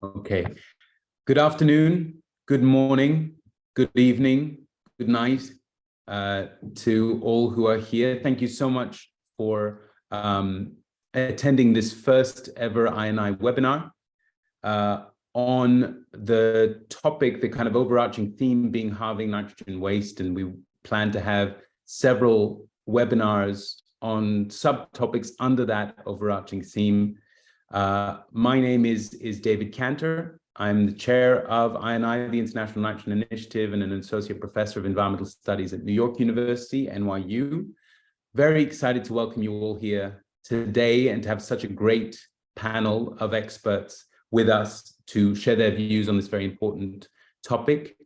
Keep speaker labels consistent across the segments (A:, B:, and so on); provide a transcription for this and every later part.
A: Okay. Good afternoon, good morning, good evening, good night to all who are here. Thank you so much for attending this first ever I&I webinar on the topic, the kind of overarching theme being halving nitrogen waste. And we plan to have several webinars on subtopics under that overarching theme. My name is David Kanter. I'm the chair of I&I, the International Nitrogen Initiative, and an associate professor of environmental studies at New York University, NYU. Very excited to welcome you all here today and to have such a great panel of experts with us to share their views on this very important topic.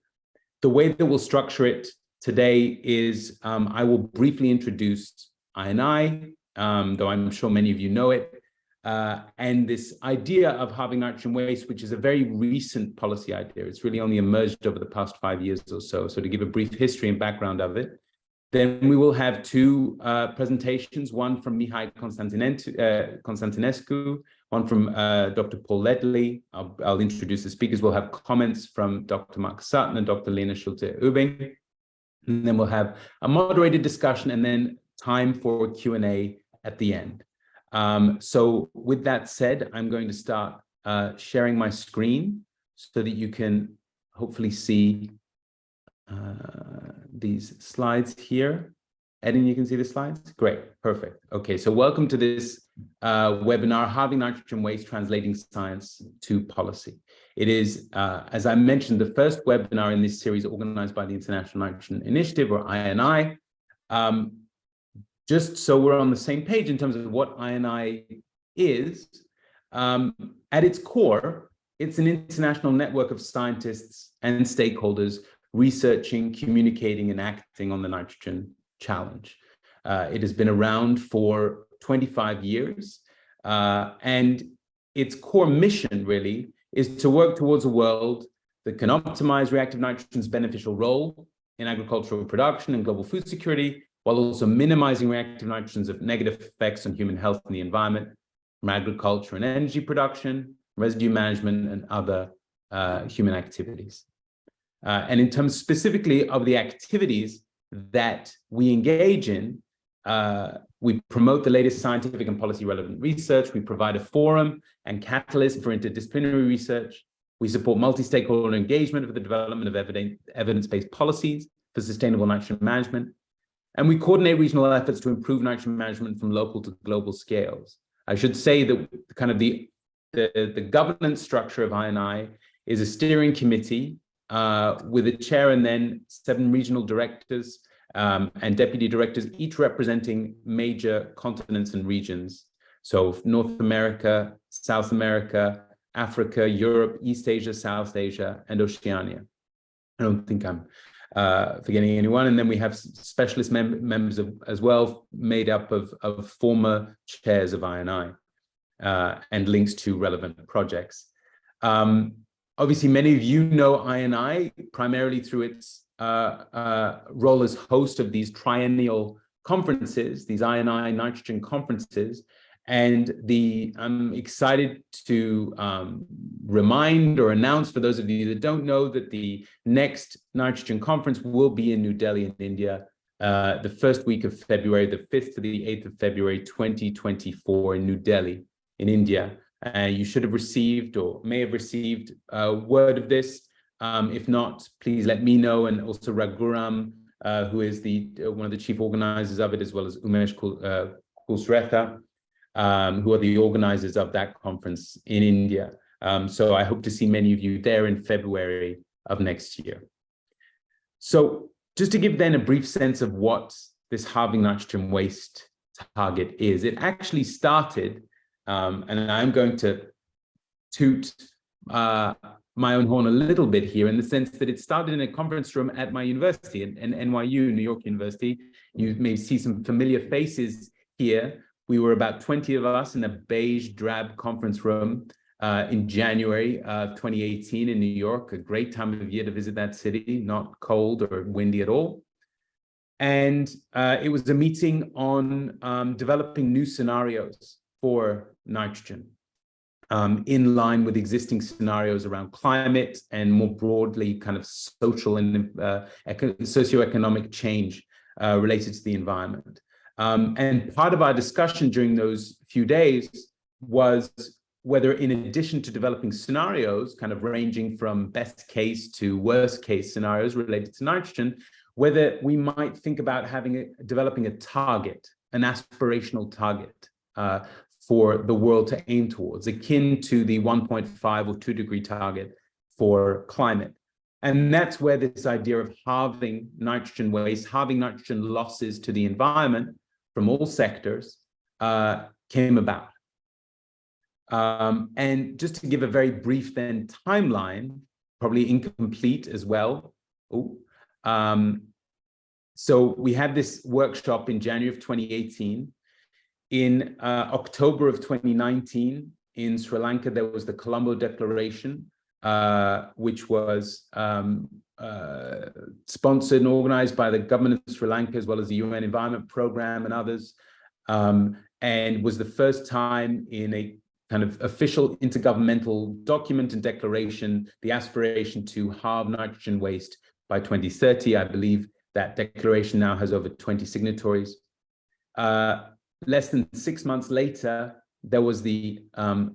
A: The way that we'll structure it today is I will briefly introduce I&I, though I'm sure many of you know it, and this idea of halving nitrogen waste, which is a very recent policy idea. It's really only emerged over the past 5 years or so. So to give a brief history and background of it, then we will have two presentations, one from Mihai Constantinescu, one from Dr. Paul Leadley. I'll introduce the speakers. We'll have comments from Dr. Mark Sutton and Dr. Lena Schulte-Uebbing. And then we'll have a moderated discussion and then time for Q&A at the end. So with that said, I'm going to start sharing my screen so that you can hopefully see these slides here. Edin, you can see the slides? Great, perfect. Okay, so welcome to this webinar, Halving Nitrogen Waste, Translating Science to Policy. It is, as I mentioned, the first webinar in this series organized by the International Nitrogen Initiative, or I&I. Just so we're on the same page in terms of what I&I is, at its core, it's an international network of scientists and stakeholders researching, communicating, and acting on the nitrogen challenge. It has been around for 25 years, and its core mission really is to work towards a world that can optimize reactive nitrogen's beneficial role in agricultural production and global food security, while also minimizing reactive nitrogen's negative effects on human health and the environment from agriculture and energy production, residue management, and other human activities. And in terms specifically of the activities that we engage in, we promote the latest scientific and policy relevant research. We provide a forum and catalyst for interdisciplinary research. We support multi-stakeholder engagement for the development of evidence-based policies for sustainable nitrogen management. And we coordinate regional efforts to improve nitrogen management from local to global scales. I should say that kind of the governance structure of I&I is a steering committee with a chair and then 7 regional directors and deputy directors, each representing major continents and regions. So North America, South America, Africa, Europe, East Asia, South Asia, and Oceania. I don't think I'm forgetting anyone. And then we have specialist members as well, made up of former chairs of I&I and links to relevant projects. Obviously, many of you know I&I primarily through its role as host of these triennial conferences, these I&I nitrogen conferences. And I'm excited to remind or announce for those of you that don't know that the next nitrogen conference will be in New Delhi in India, the first week of February, the 5th to the 8th of February, 2024 in New Delhi in India. You should have received or may have received word of this. If not, please let me know. And also Raghuram, who is one of the chief organizers of it, as well as Umesh Kulsretha, who are the organizers of that conference in India. So I hope to see many of you there in February of next year. So just to give then a brief sense of what this halving nitrogen waste target is, it actually started, and I'm going to toot my own horn a little bit here in the sense that it started in a conference room at my university, in NYU, New York University. You may see some familiar faces here. We were about 20 of us in a beige drab conference room in January of 2018 in New York, a great time of year to visit that city, not cold or windy at all. And it was a meeting on developing new scenarios for nitrogen. in line with existing scenarios around climate and more broadly kind of social and socioeconomic change related to the environment. And part of our discussion during those few days was whether, in addition to developing scenarios, kind of ranging from best case to worst case scenarios related to nitrogen, whether we might think about developing a target, an aspirational target for the world to aim towards, akin to the 1.5 or 2 degree target for climate. And that's where this idea of halving nitrogen waste, halving nitrogen losses to the environment from all sectors came about. And just to give a very brief then timeline, probably incomplete as well. So we had this workshop in January of 2018. In October of 2019, in Sri Lanka, there was the Colombo Declaration, which was sponsored and organized by the government of Sri Lanka, as well as the UN Environment Programme and others, and was the first time in a kind of official intergovernmental document and declaration, the aspiration to halve nitrogen waste by 2030. I believe that declaration now has over 20 signatories. Less than 6 months later, there was the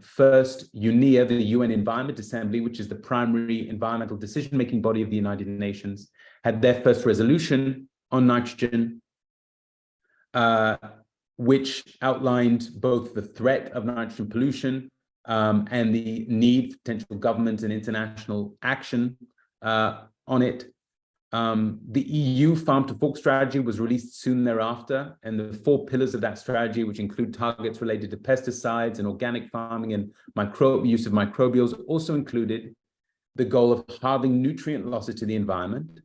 A: first UNEA, the UN Environment Assembly, which is the primary environmental decision-making body of the United Nations, had their first resolution on nitrogen, which outlined both the threat of nitrogen pollution and the need for potential government and international action on it. The EU Farm to Fork strategy was released soon thereafter, and the 4 pillars of that strategy, which include targets related to pesticides and organic farming and use of microbials, also included the goal of halving nutrient losses to the environment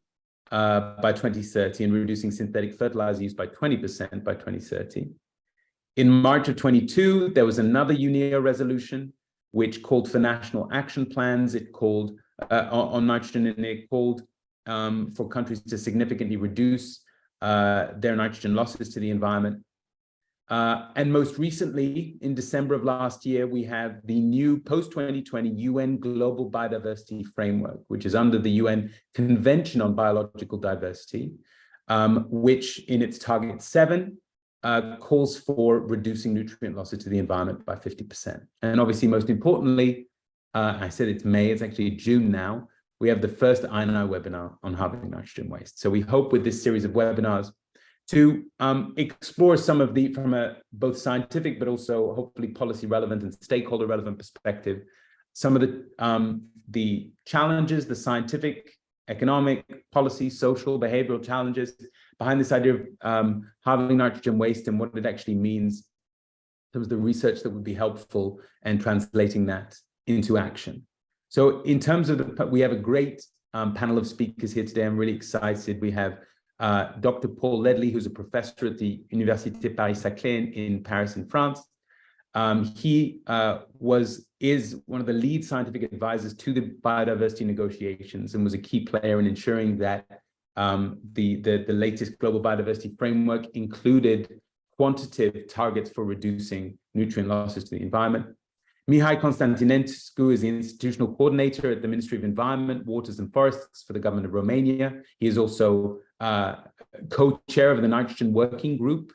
A: by 2030 and reducing synthetic fertilizer use by 20% by 2030. In March of 22, there was another UNEA resolution which called for national action plans. It called on nitrogen, and it called for countries to significantly reduce their nitrogen losses to the environment. And most recently, in December of last year, we have the new post-2020 UN Global Biodiversity Framework, which is under the UN Convention on Biological Diversity, which in its Target 7 calls for reducing nutrient losses to the environment by 50%. And obviously, most importantly, I said it's May, it's actually June now, we have the first INI webinar on halving nitrogen waste. So we hope with this series of webinars to explore some of the, from a both scientific, but also hopefully policy relevant and stakeholder relevant perspective, some of the challenges, the scientific, economic, policy, social, behavioral challenges behind this idea of halving nitrogen waste and what it actually means in terms of the research that would be helpful and translating that into action. So in terms of we have a great panel of speakers here today. I'm really excited. We have Dr. Paul Leadley, who's a professor at the Université Paris-Saclay in Paris, in France. He is one of the lead scientific advisors to the biodiversity negotiations and was a key player in ensuring that the latest global biodiversity framework included quantitative targets for reducing nutrient losses to the environment. Mihai Constantinescu is the institutional coordinator at the Ministry of Environment, Waters and Forests for the government of Romania. He is also co-chair of the Nitrogen Working Group,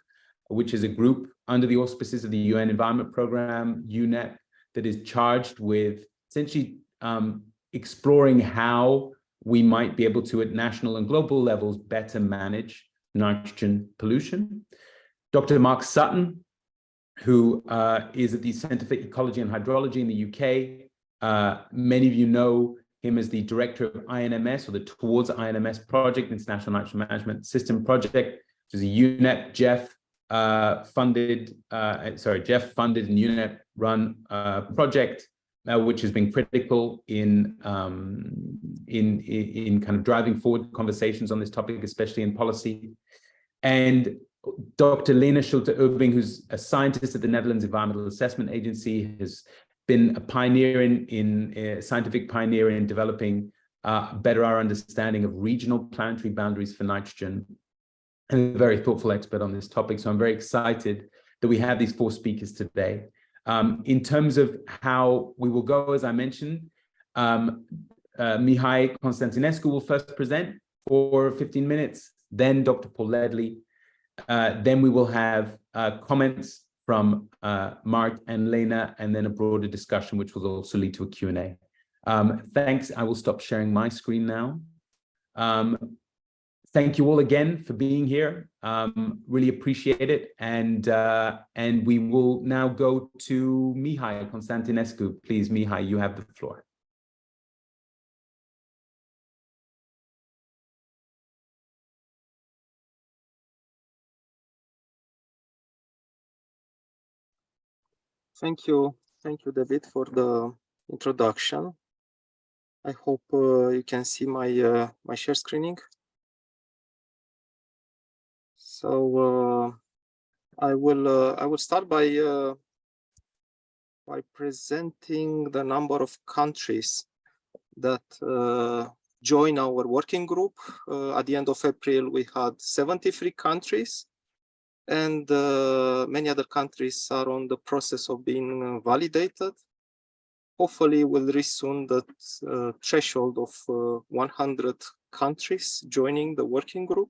A: which is a group under the auspices of the UN Environment Programme, UNEA, that is charged with essentially exploring how we might be able to, at national and global levels, better manage nitrogen pollution. Dr. Mark Sutton, who is at the Centre for Ecology and Hydrology in the UK. Many of you know him as the director of INMS, or the Towards INMS project, International Nitrogen Management System Project, which is a UNEP Jeff funded and UNEP run project, which has been critical in kind of driving forward conversations on this topic, especially in policy. And Dr. Lena Schulte-Uebbing, who's a scientist at the Netherlands Environmental Assessment Agency, has been a pioneer a scientific pioneer in developing better our understanding of regional planetary boundaries for nitrogen, and a very thoughtful expert on this topic. So I'm very excited that we have these 4 speakers today. In terms of how we will go, as I mentioned, Mihai Constantinescu will first present for 15 minutes, then Dr. Paul Leadley. Then we will have comments from Mark and Lena, and then a broader discussion, which will also lead to a Q&A. Thanks. I will stop sharing my screen now. Thank you all again for being here. Really appreciate it. And we will now go to Mihai Constantinescu. Please, Mihai, you have the floor.
B: Thank you, David, for the introduction. I hope you can see my my share screening. So I will start by presenting the number of countries that join our working group. At the end of April, we had 73 countries. And many other countries are on the process of being validated. Hopefully, we'll reach soon the threshold of 100 countries joining the working group.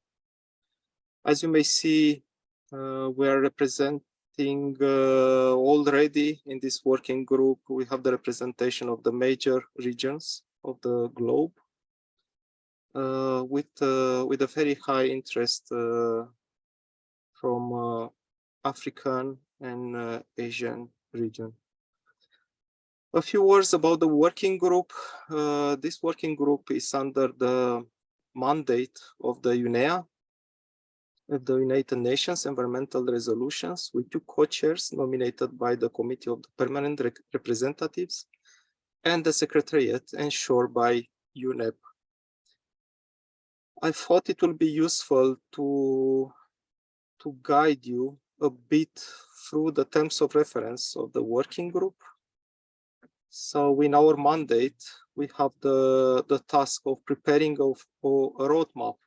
B: As you may see, we are representing already in this working group. We have the representation of the major regions of the globe, with a very high interest from African and Asian region. A few words about the working group. This working group is under the mandate of the UNEA, of the United Nations Environmental Resolutions, with 2 co-chairs nominated by the Committee of the Permanent Representatives and the Secretariat ensured by UNEP. I thought it will be useful to guide you a bit through the terms of reference of the working group. So in our mandate, we have the task of preparing a roadmap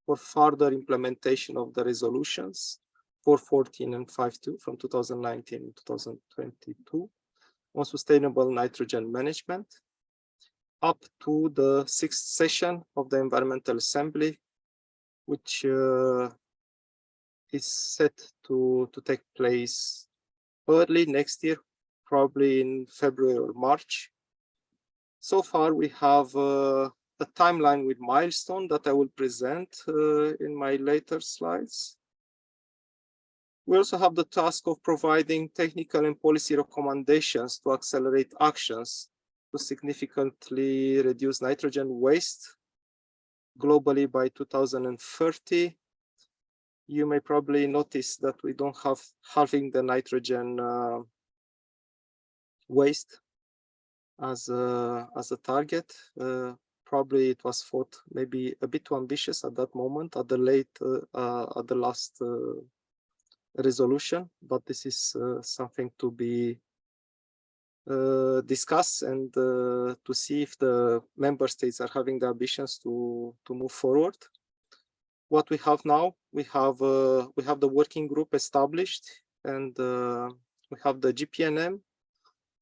B: for further implementation of the resolutions 414 and 52 from 2019 and 2022 on sustainable nitrogen management, up to the 6th session of the Environmental Assembly, which is set to take place early next year, probably in February or March. So far, we have a timeline with milestone that I will present in my later slides. We also have the task of providing technical and policy recommendations to accelerate actions to significantly reduce nitrogen waste globally by 2030. You may probably notice that we don't have halving the nitrogen waste as a target. Probably it was thought maybe a bit too ambitious at that moment, at the last resolution, but this is something to be discussed and to see if the member states are having the ambitions to move forward. What we have now, we have the working group established, and we have the GPNM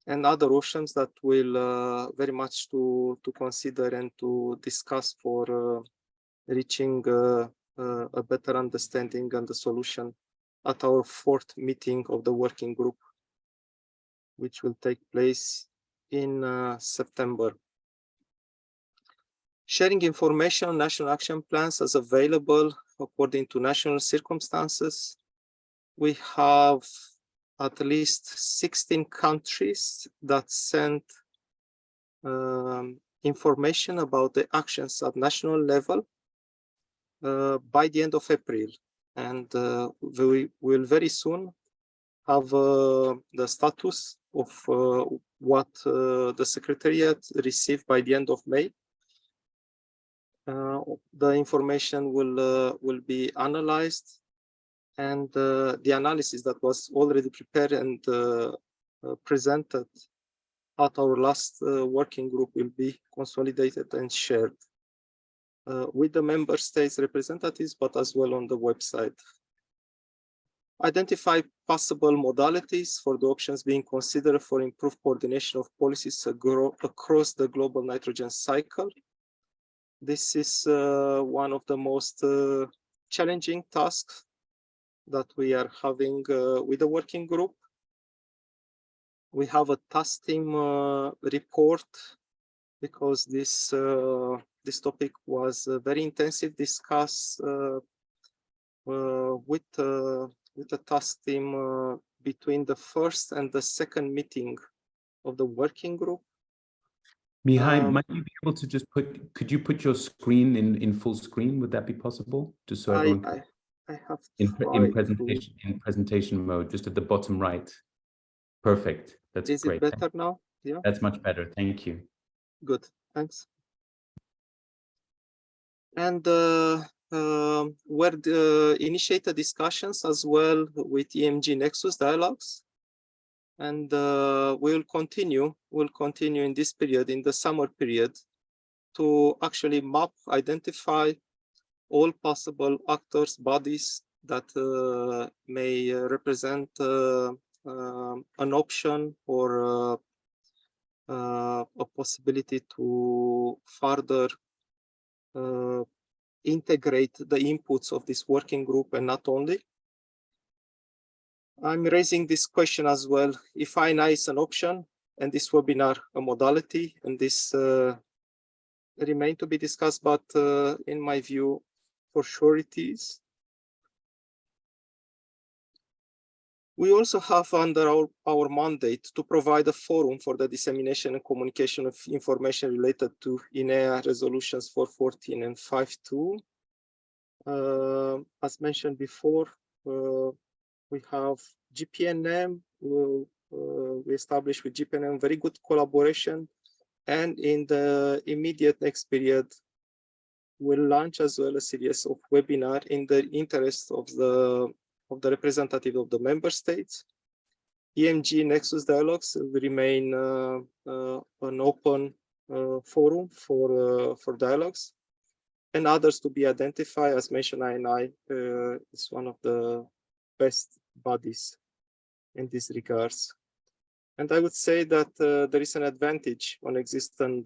B: and other options that will very much to consider and to discuss for reaching a better understanding and the solution at our 4th meeting of the working group, which will take place in September. Sharing information on national action plans as available according to national circumstances. We have at least 16 countries that sent information about the actions at national level by the end of April. And we will very soon have the status of what the Secretariat received by the end of May. The information will be analyzed, and the analysis that was already prepared and presented at our last working group will be consolidated and shared with the member states representatives, but as well on the website. identify possible modalities for the options being considered for improved coordination of policies across the global nitrogen cycle. This is one of the most challenging tasks that we are having with the working group. We have a task team report because this topic was very intensive discussed with the task team between the first and the second meeting of the working group.
A: Mihai, might you be able to just could you put your screen in full screen? Would that be possible? Just so everyone can,
B: I have
A: in presentation mode, just at the bottom right. Perfect. That's
B: great. Is it better now? Yeah.
A: That's much better. Thank you.
B: Good. Thanks. And initiated discussions as well with EMG Nexus dialogues. And we'll continue in this period, in the summer period, to actually map, identify all possible actors, bodies that may represent an option or a possibility to further integrate the inputs of this working group, and not only. I'm raising this question as well. If INI is an option and this webinar a modality, and this remain to be discussed, but in my view, for sure it is. We also have under our mandate to provide a forum for the dissemination and communication of information related to UNEA resolutions 414 and 52. As mentioned before, we have GPNM. We established with GPNM very good collaboration, and in the immediate next period, we'll launch as well a series of webinars in the interest of the representative of the member states. EMG Nexus Dialogues will remain an open forum for dialogues, and others to be identified. As mentioned, INI is one of the best bodies in these regards. And I would say that there is an advantage on existing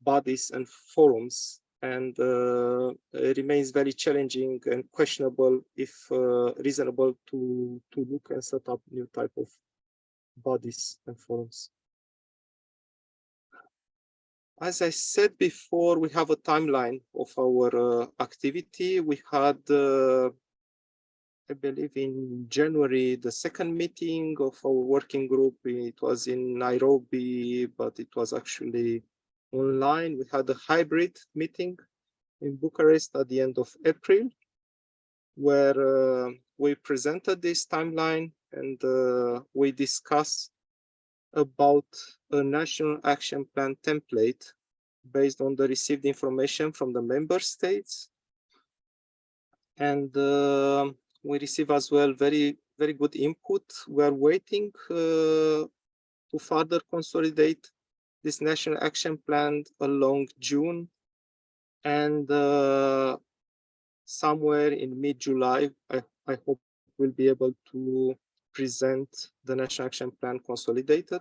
B: bodies and forums, and it remains very challenging and questionable if reasonable to look and set up new type of bodies and forums. As I said before, we have a timeline of our activity. We had, I believe in January, the second meeting of our working group. It was in Nairobi, but it was actually online. We had a hybrid meeting in Bucharest at the end of April, where we presented this timeline, and we discussed about a national action plan template based on the received information from the member states. And we receive as well very good input. We are waiting to further consolidate this national action plan along June, and somewhere in mid-July, I hope we'll be able to present the national action plan consolidated.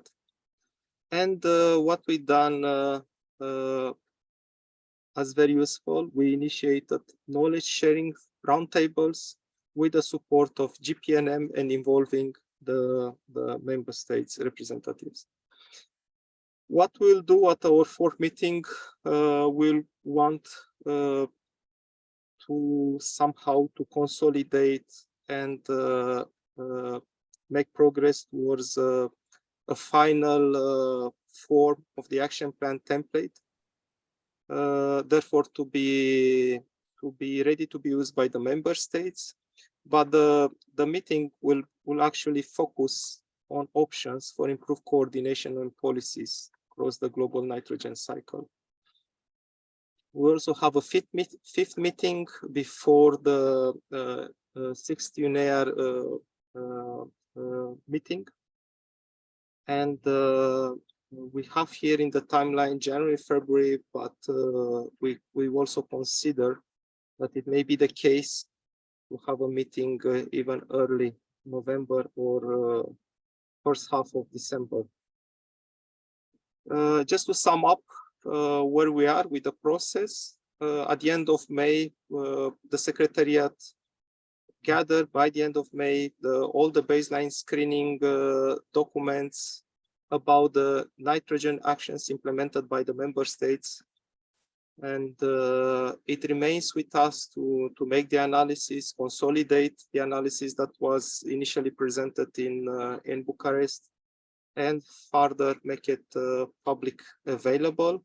B: And what we done as very useful, we initiated knowledge sharing roundtables with the support of GPNM and involving the member states representatives. What we'll do at our fourth meeting, we'll want to somehow to consolidate and make progress towards a final form of the action plan template. Therefore, to be ready to be used by the member states. But the meeting will actually focus on options for improved coordination and policies across the global nitrogen cycle. We also have a fifth meeting before the 6th UNEA meeting. And we have here in the timeline January, February, but we also consider that it may be the case to have a meeting even early November or first half of December. Just to sum up where we are with the process, at the end of May, the Secretariat gathered by the end of May all the baseline screening documents about the nitrogen actions implemented by the member states. And it remains with us to make the analysis, consolidate the analysis that was initially presented in Bucharest, and further make it public available.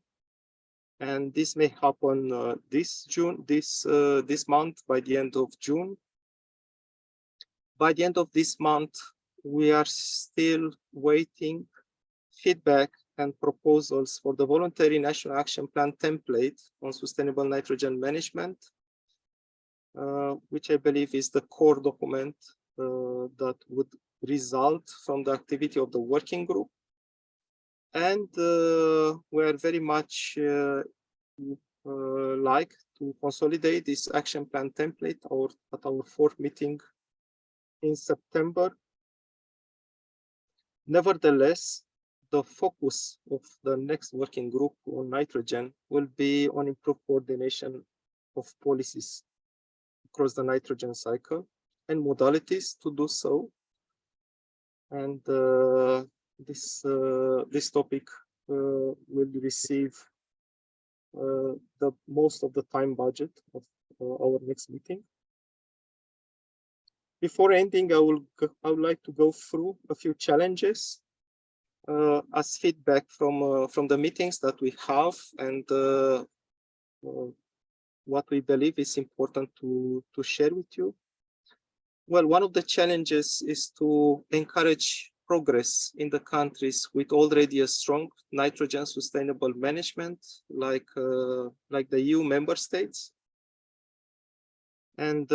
B: And this may happen this month, by the end of June. By the end of this month, we are still waiting feedback and proposals for the voluntary national action plan template on sustainable nitrogen management, which I believe is the core document that would result from the activity of the working group. And we are very much like to consolidate this action plan template at our fourth meeting in September. Nevertheless, the focus of the next working group on nitrogen will be on improved coordination of policies across the nitrogen cycle and modalities to do so. And this topic will receive the most of the time budget of our next meeting. Before ending, I would like to go through a few challenges as feedback from the meetings that we have, and what we believe is important to share with you. Well, one of the challenges is to encourage progress in the countries with already a strong nitrogen sustainable management, like the EU member states. And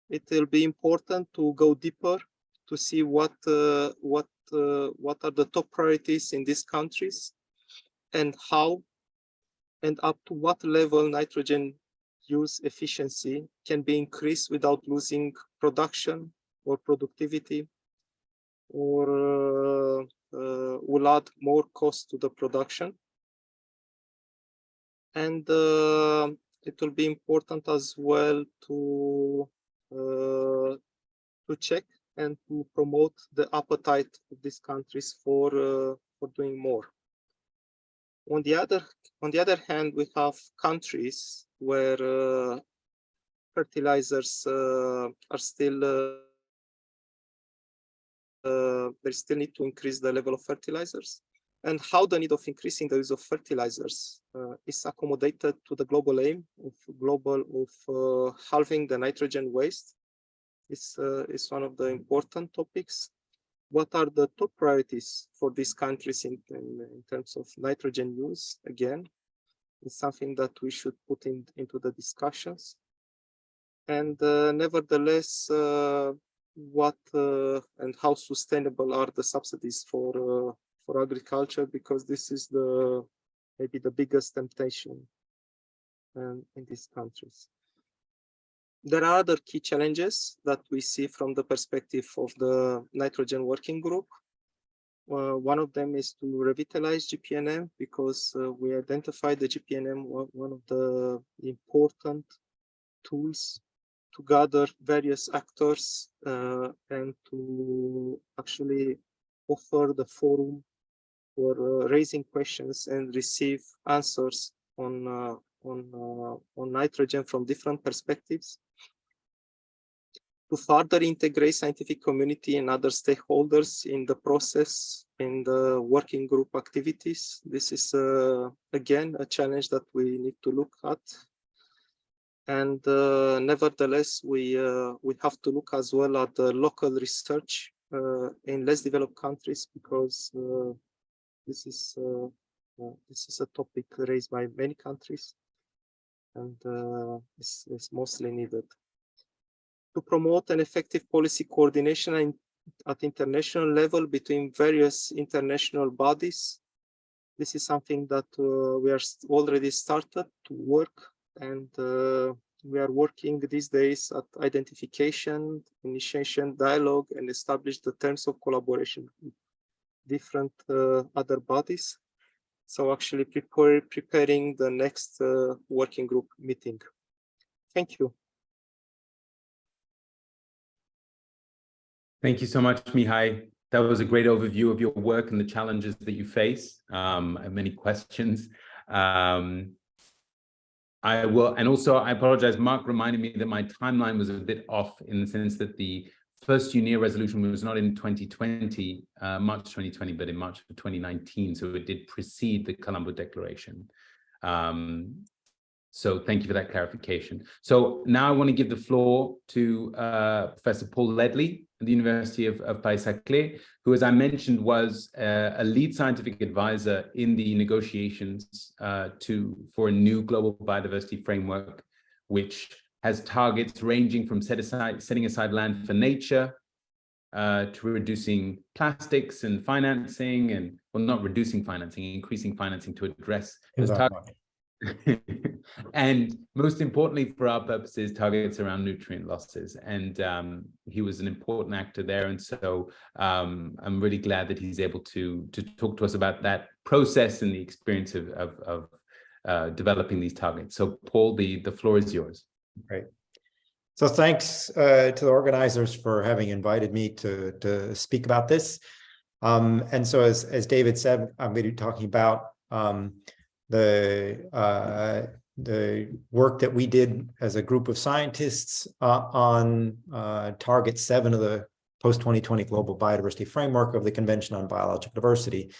B: it will be important to go deeper to see what are the top priorities in these countries, and how and up to what level nitrogen use efficiency can be increased without losing production or productivity, or will add more cost to the production. And it will be important as well to check and to promote the appetite of these countries for doing more. On the other hand, we have countries where fertilizers are still they still need to increase the level of fertilizers, and how the need of increasing the use of fertilizers is accommodated to the global aim of halving the nitrogen waste is one of the important topics. What are the top priorities for these countries in terms of nitrogen use? Again, it's something that we should put into the discussions. And nevertheless, what and how sustainable are the subsidies for agriculture? Because this is maybe the biggest temptation in these countries. There are other key challenges that we see from the perspective of the nitrogen working group. One of them is to revitalize GPNM, because we identified the GPNM one of the important tools to gather various actors and to actually offer the forum for raising questions and receive answers on nitrogen from different perspectives. To further integrate scientific community and other stakeholders in the process, in the working group activities. This is again a challenge that we need to look at. And nevertheless, we have to look as well at the local research in less developed countries, because this is a topic raised by many countries, and it's mostly needed. To promote an effective policy coordination at international level between various international bodies. This is something that we are already started to work, and We are working these days at identification, initiation, dialogue, and establish the terms of collaboration with different other bodies. So actually preparing the next working group meeting. Thank you.
A: Thank you so much, Mihai. That was a great overview of your work and the challenges that you face, and many questions. I apologize. Mark reminded me that my timeline was a bit off in the sense that the first UNEA resolution was not in 2020, March 2020, but in March of 2019. So it did precede the Colombo Declaration. So thank you for that clarification. So now I want to give the floor to Professor Paul Leadley at the University of Paris-Saclay, who, as I mentioned, was a lead scientific advisor in the negotiations for a new global biodiversity framework, which has targets ranging from setting aside land for nature to reducing plastics and financing, and well, not reducing financing, increasing financing to address those targets. And most importantly, for our purposes, targets around nutrient losses. And he was an important actor there. And so I'm really glad that he's able to talk to us about that process and the experience of developing these targets. So Paul, the floor is yours.
C: Great. So thanks to the organizers for having invited me to speak about this. And so as David said, I'm going to be talking about the work that we did as a group of scientists on Target 7 of the post-2020 Global Biodiversity Framework of the Convention on Biological Diversity.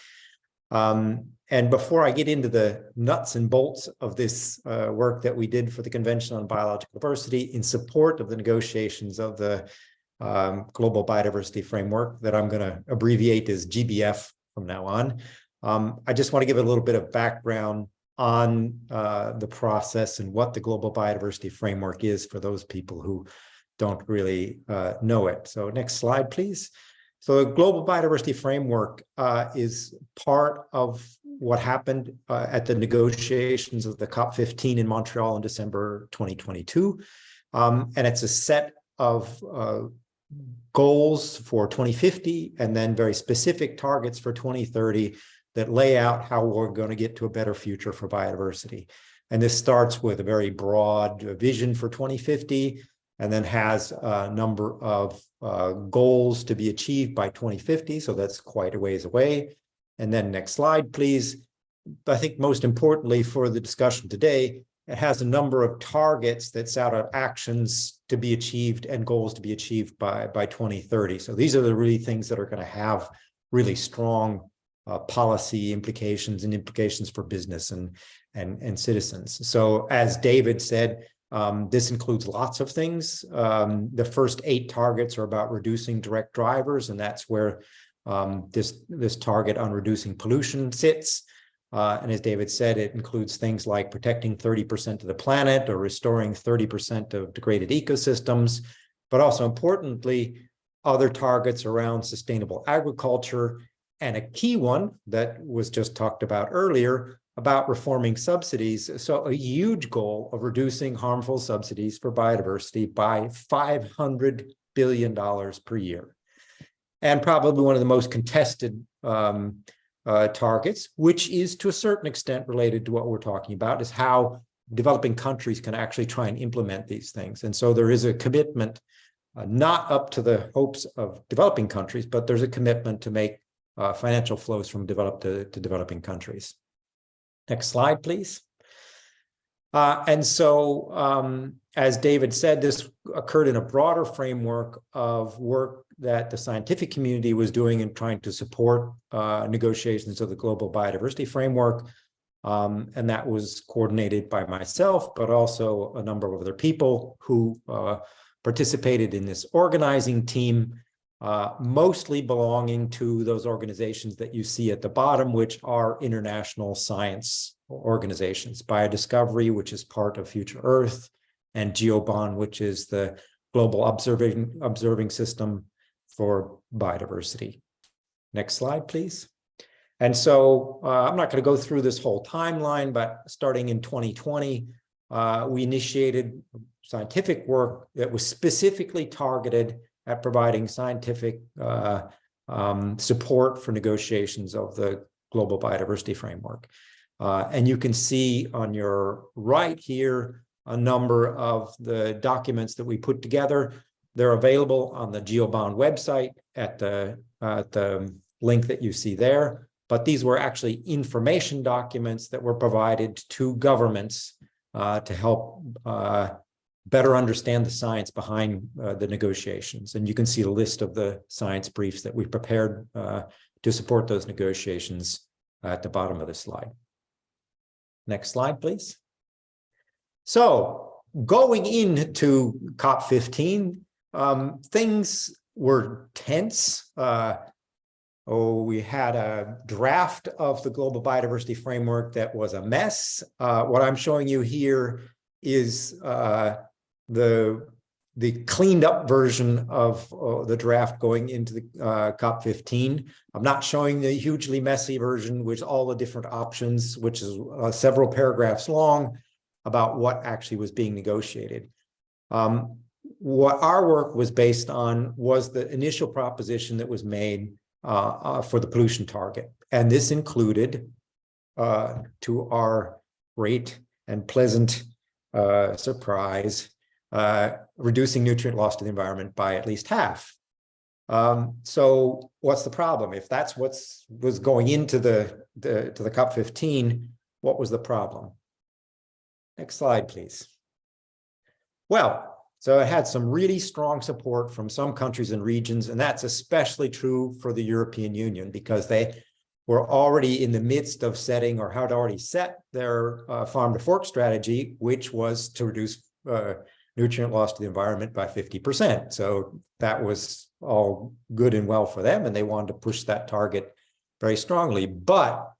C: And before I get into the nuts and bolts of this work that we did for the Convention on Biological Diversity in support of the negotiations of the Global Biodiversity Framework, that I'm going to abbreviate as GBF from now on, I just want to give a little bit of background on the process and what the Global Biodiversity Framework is for those people who don't really know it. So next slide, please. So the Global Biodiversity Framework is part of what happened at the negotiations of the COP15 in Montreal in December 2022. And it's a set of goals for 2050 and then very specific targets for 2030 that lay out how we're going to get to a better future for biodiversity. And this starts with a very broad vision for 2050 and then has a number of goals to be achieved by 2050. So that's quite a ways away. And then next slide, please. I think most importantly for the discussion today, it has a number of targets that set out actions to be achieved and goals to be achieved by 2030. So these are the really things that are going to have really strong policy implications and implications for business and citizens. So as David said, this includes lots of things. The first 8 targets are about reducing direct drivers, and that's where this target on reducing pollution sits. And as David said, it includes things like protecting 30% of the planet or restoring 30% of degraded ecosystems, but also importantly, other targets around sustainable agriculture, and a key one that was just talked about earlier about reforming subsidies. So a huge goal of reducing harmful subsidies for biodiversity by $500 billion per year. And probably one of the most contested targets, which is to a certain extent related to what we're talking about, is how developing countries can actually try and implement these things. And so there is a commitment, not up to the hopes of developing countries, but there's a commitment to make financial flows from developed to developing countries. Next slide, please. And so, as David said, this occurred in a broader framework of work that the scientific community was doing in trying to support negotiations of the Global Biodiversity Framework. And that was coordinated by myself, but also a number of other people who participated in this organizing team, mostly belonging to those organizations that you see at the bottom, which are international science organizations, Biodiscovery, which is part of Future Earth, and GeoBon, which is the global observing system for biodiversity. Next slide, please. And so I'm not going to go through this whole timeline, but starting in 2020, we initiated scientific work that was specifically targeted at providing scientific support for negotiations of the global biodiversity framework. And you can see on your right here a number of the documents that we put together. They're available on the GeoBond website at the link that you see there. But these were actually information documents that were provided to governments to help better understand the science behind the negotiations. And you can see a list of the science briefs that we prepared to support those negotiations at the bottom of the slide. Next slide, please. So going into COP15, things were tense. We had a draft of the Global Biodiversity Framework that was a mess. What I'm showing you here is the cleaned up version of the draft going into the COP15. I'm not showing the hugely messy version with all the different options, which is several paragraphs long about what actually was being negotiated. What our work was based on was the initial proposition that was made for the pollution target. And this included, to our great and pleasant surprise, reducing nutrient loss to the environment by at least half. So what's the problem? If that's what was going into the COP15, what was the problem? Next slide, please. Well, so it had some really strong support from some countries and regions, and that's especially true for the European Union because they were already in the midst of setting or had already set their farm to fork strategy, which was to reduce nutrient loss to the environment by 50%. So that was all good and well for them, and they wanted to push that target very strongly. But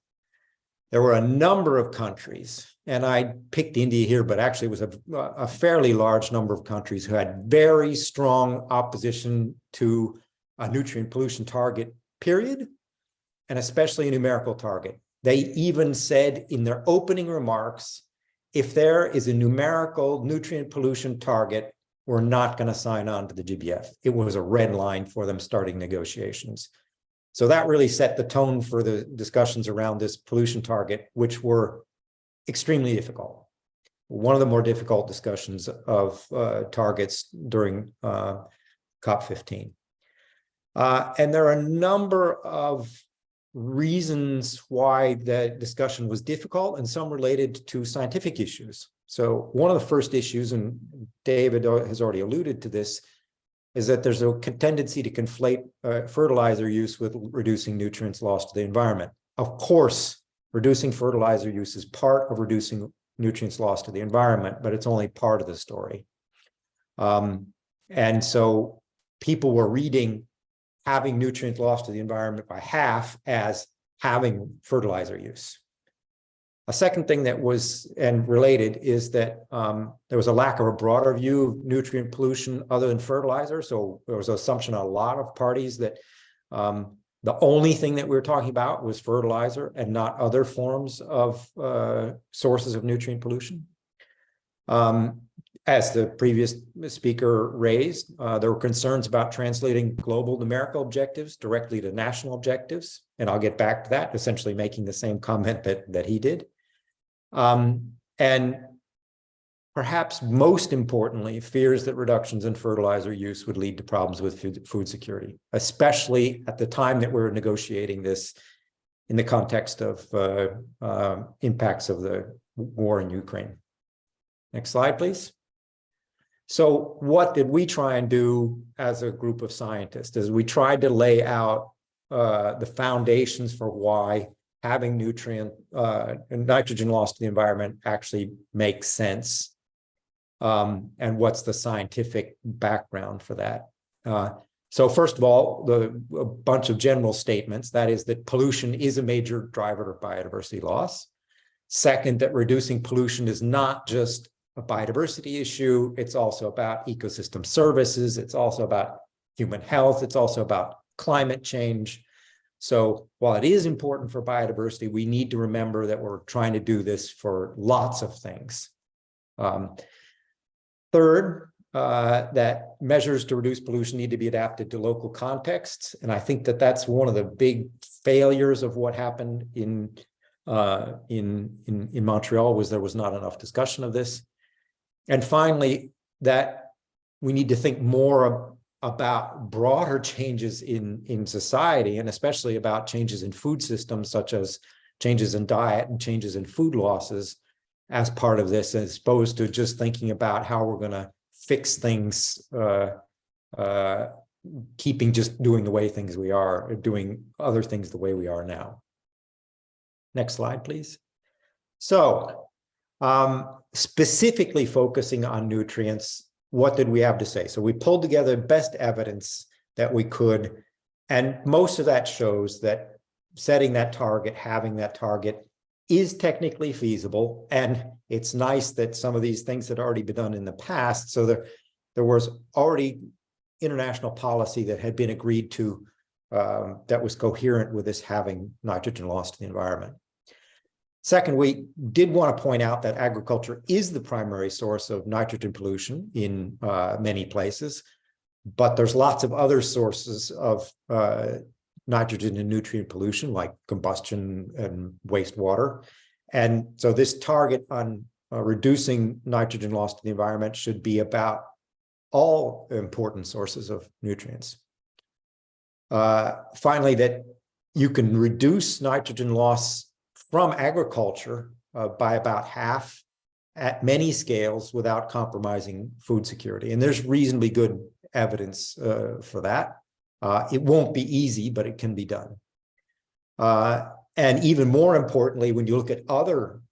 C: there were a number of countries, and I picked India here, but actually it was a fairly large number of countries who had very strong opposition to a nutrient pollution target, period, and especially a numerical target. They even said in their opening remarks, if there is a numerical nutrient pollution target, we're not going to sign on to the GBF. It was a red line for them starting negotiations. So that really set the tone for the discussions around this pollution target, which were extremely difficult. One of the more difficult discussions of targets during COP15. And there are a number of reasons why the discussion was difficult, and some related to scientific issues. So one of the first issues, and David has already alluded to this, is that there's a tendency to conflate fertilizer use with reducing nutrients lost to the environment. Of course, reducing fertilizer use is part of reducing nutrients lost to the environment, but it's only part of the story. And so people were reading having nutrient loss to the environment by half as having fertilizer use. A second thing that was and related is that there was a lack of a broader view of nutrient pollution other than fertilizer. So there was an assumption on a lot of parties that the only thing that we were talking about was fertilizer and not other forms of sources of nutrient pollution. As the previous speaker raised, there were concerns about translating global numerical objectives directly to national objectives. And I'll get back to that, essentially making the same comment that he did. And perhaps most importantly, fears that reductions in fertilizer use would lead to problems with food security, especially at the time that we're negotiating this in the context of impacts of the war in Ukraine. Next slide, please. So what did we try and do as a group of scientists? Is we tried to lay out the foundations for why having nutrient and nitrogen loss to the environment actually makes sense, and what's the scientific background for that. So first of all, a bunch of general statements, that is that pollution is a major driver of biodiversity loss. Second, that reducing pollution is not just a biodiversity issue, it's also about ecosystem services, it's also about human health, it's also about climate change. So while it is important for biodiversity, we need to remember that we're trying to do this for lots of things. Third, that measures to reduce pollution need to be adapted to local contexts. And I think that that's one of the big failures of what happened in Montreal, was there was not enough discussion of this. And finally, that we need to think more about broader changes in society, and especially about changes in food systems, such as changes in diet and changes in food losses as part of this, as opposed to just thinking about how we're going to fix things, keeping just doing the way things we are, doing other things the way we are now. Next slide, please. So, specifically focusing on nutrients, what did we have to say? So we pulled together best evidence that we could, and most of that shows that setting that target, having that target, is technically feasible. And it's nice that some of these things had already been done in the past. So there was already international policy that had been agreed to that was coherent with this having nitrogen loss to the environment. Second, we did want to point out that agriculture is the primary source of nitrogen pollution in many places, but there's lots of other sources of nitrogen and nutrient pollution, like combustion and wastewater. And so this target on reducing nitrogen loss to the environment should be about all important sources of nutrients. Finally, that you can reduce nitrogen loss from agriculture by about half at many scales without compromising food security. And there's reasonably good evidence for that. It won't be easy, but it can be done. And even more importantly, when you look at other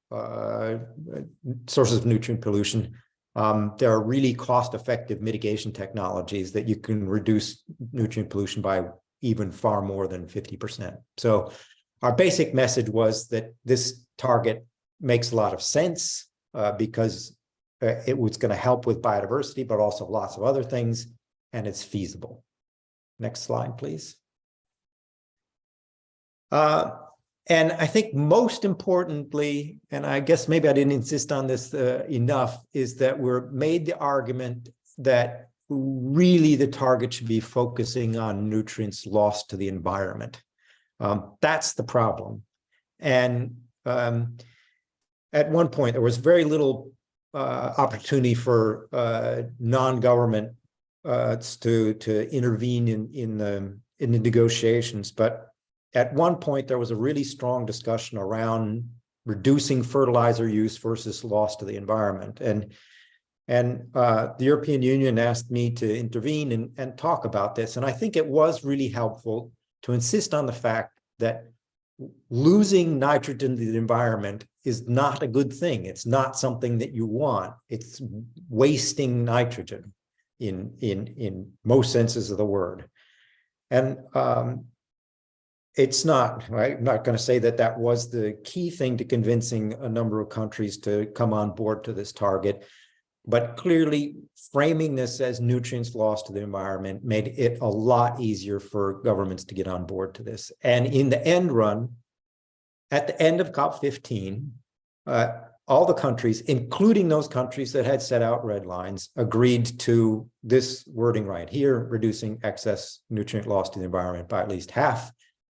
C: sources of nutrient pollution, there are really cost-effective mitigation technologies that you can reduce nutrient pollution by even far more than 50%. So our basic message was that this target makes a lot of sense because it was going to help with biodiversity, but also lots of other things, and it's feasible. Next slide, please. And I think most importantly, and I guess maybe I didn't insist on this enough, is that we're made the argument that really the target should be focusing on nutrients lost to the environment. That's the problem. And at one point, there was very little opportunity for non-government to intervene in the negotiations. But at one point, there was a really strong discussion around reducing fertilizer use versus loss to the environment. And the European Union asked me to intervene and talk about this. And I think it was really helpful to insist on the fact that losing nitrogen to the environment is not a good thing. It's not something that you want. It's wasting nitrogen in most senses of the word. And it's not, right? I'm not going to say that that was the key thing to convincing a number of countries to come on board to this target, but clearly framing this as nutrients lost to the environment made it a lot easier for governments to get on board to this. And in the end run, at the end of COP15, all the countries, including those countries that had set out red lines, agreed to this wording right here, reducing excess nutrient loss to the environment by at least half.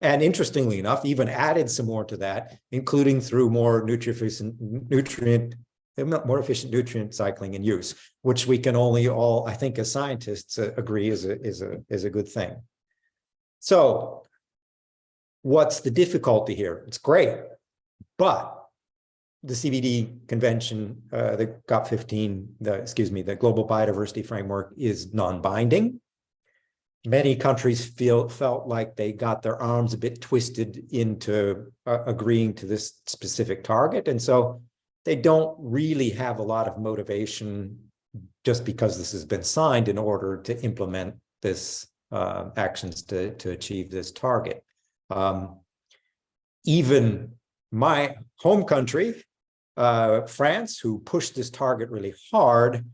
C: And interestingly enough, even added some more to that, including through more efficient nutrient cycling and use, which we can only all, I think, as scientists, agree is a good thing. So, what's the difficulty here? It's great, but the CBD convention, the COP15, the Global Biodiversity Framework is non-binding. Many countries felt like they got their arms a bit twisted into agreeing to this specific target. And so they don't really have a lot of motivation just because this has been signed in order to implement this actions to achieve this target. Even my home country, France, who pushed this target really hard,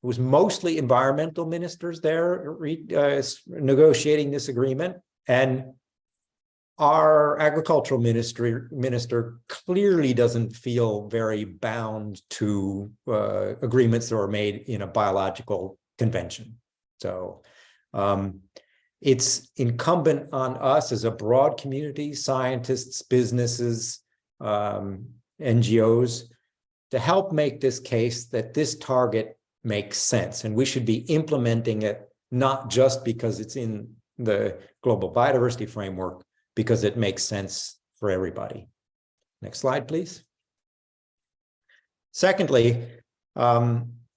C: it was mostly environmental ministers there negotiating this agreement. And our agricultural minister clearly doesn't feel very bound to agreements that were made in a biological convention. So it's incumbent on us as a broad community, scientists, businesses, NGOs, to help make this case that this target makes sense. And we should be implementing it not just because it's in the global biodiversity framework, because it makes sense for everybody. Next slide, please. Secondly,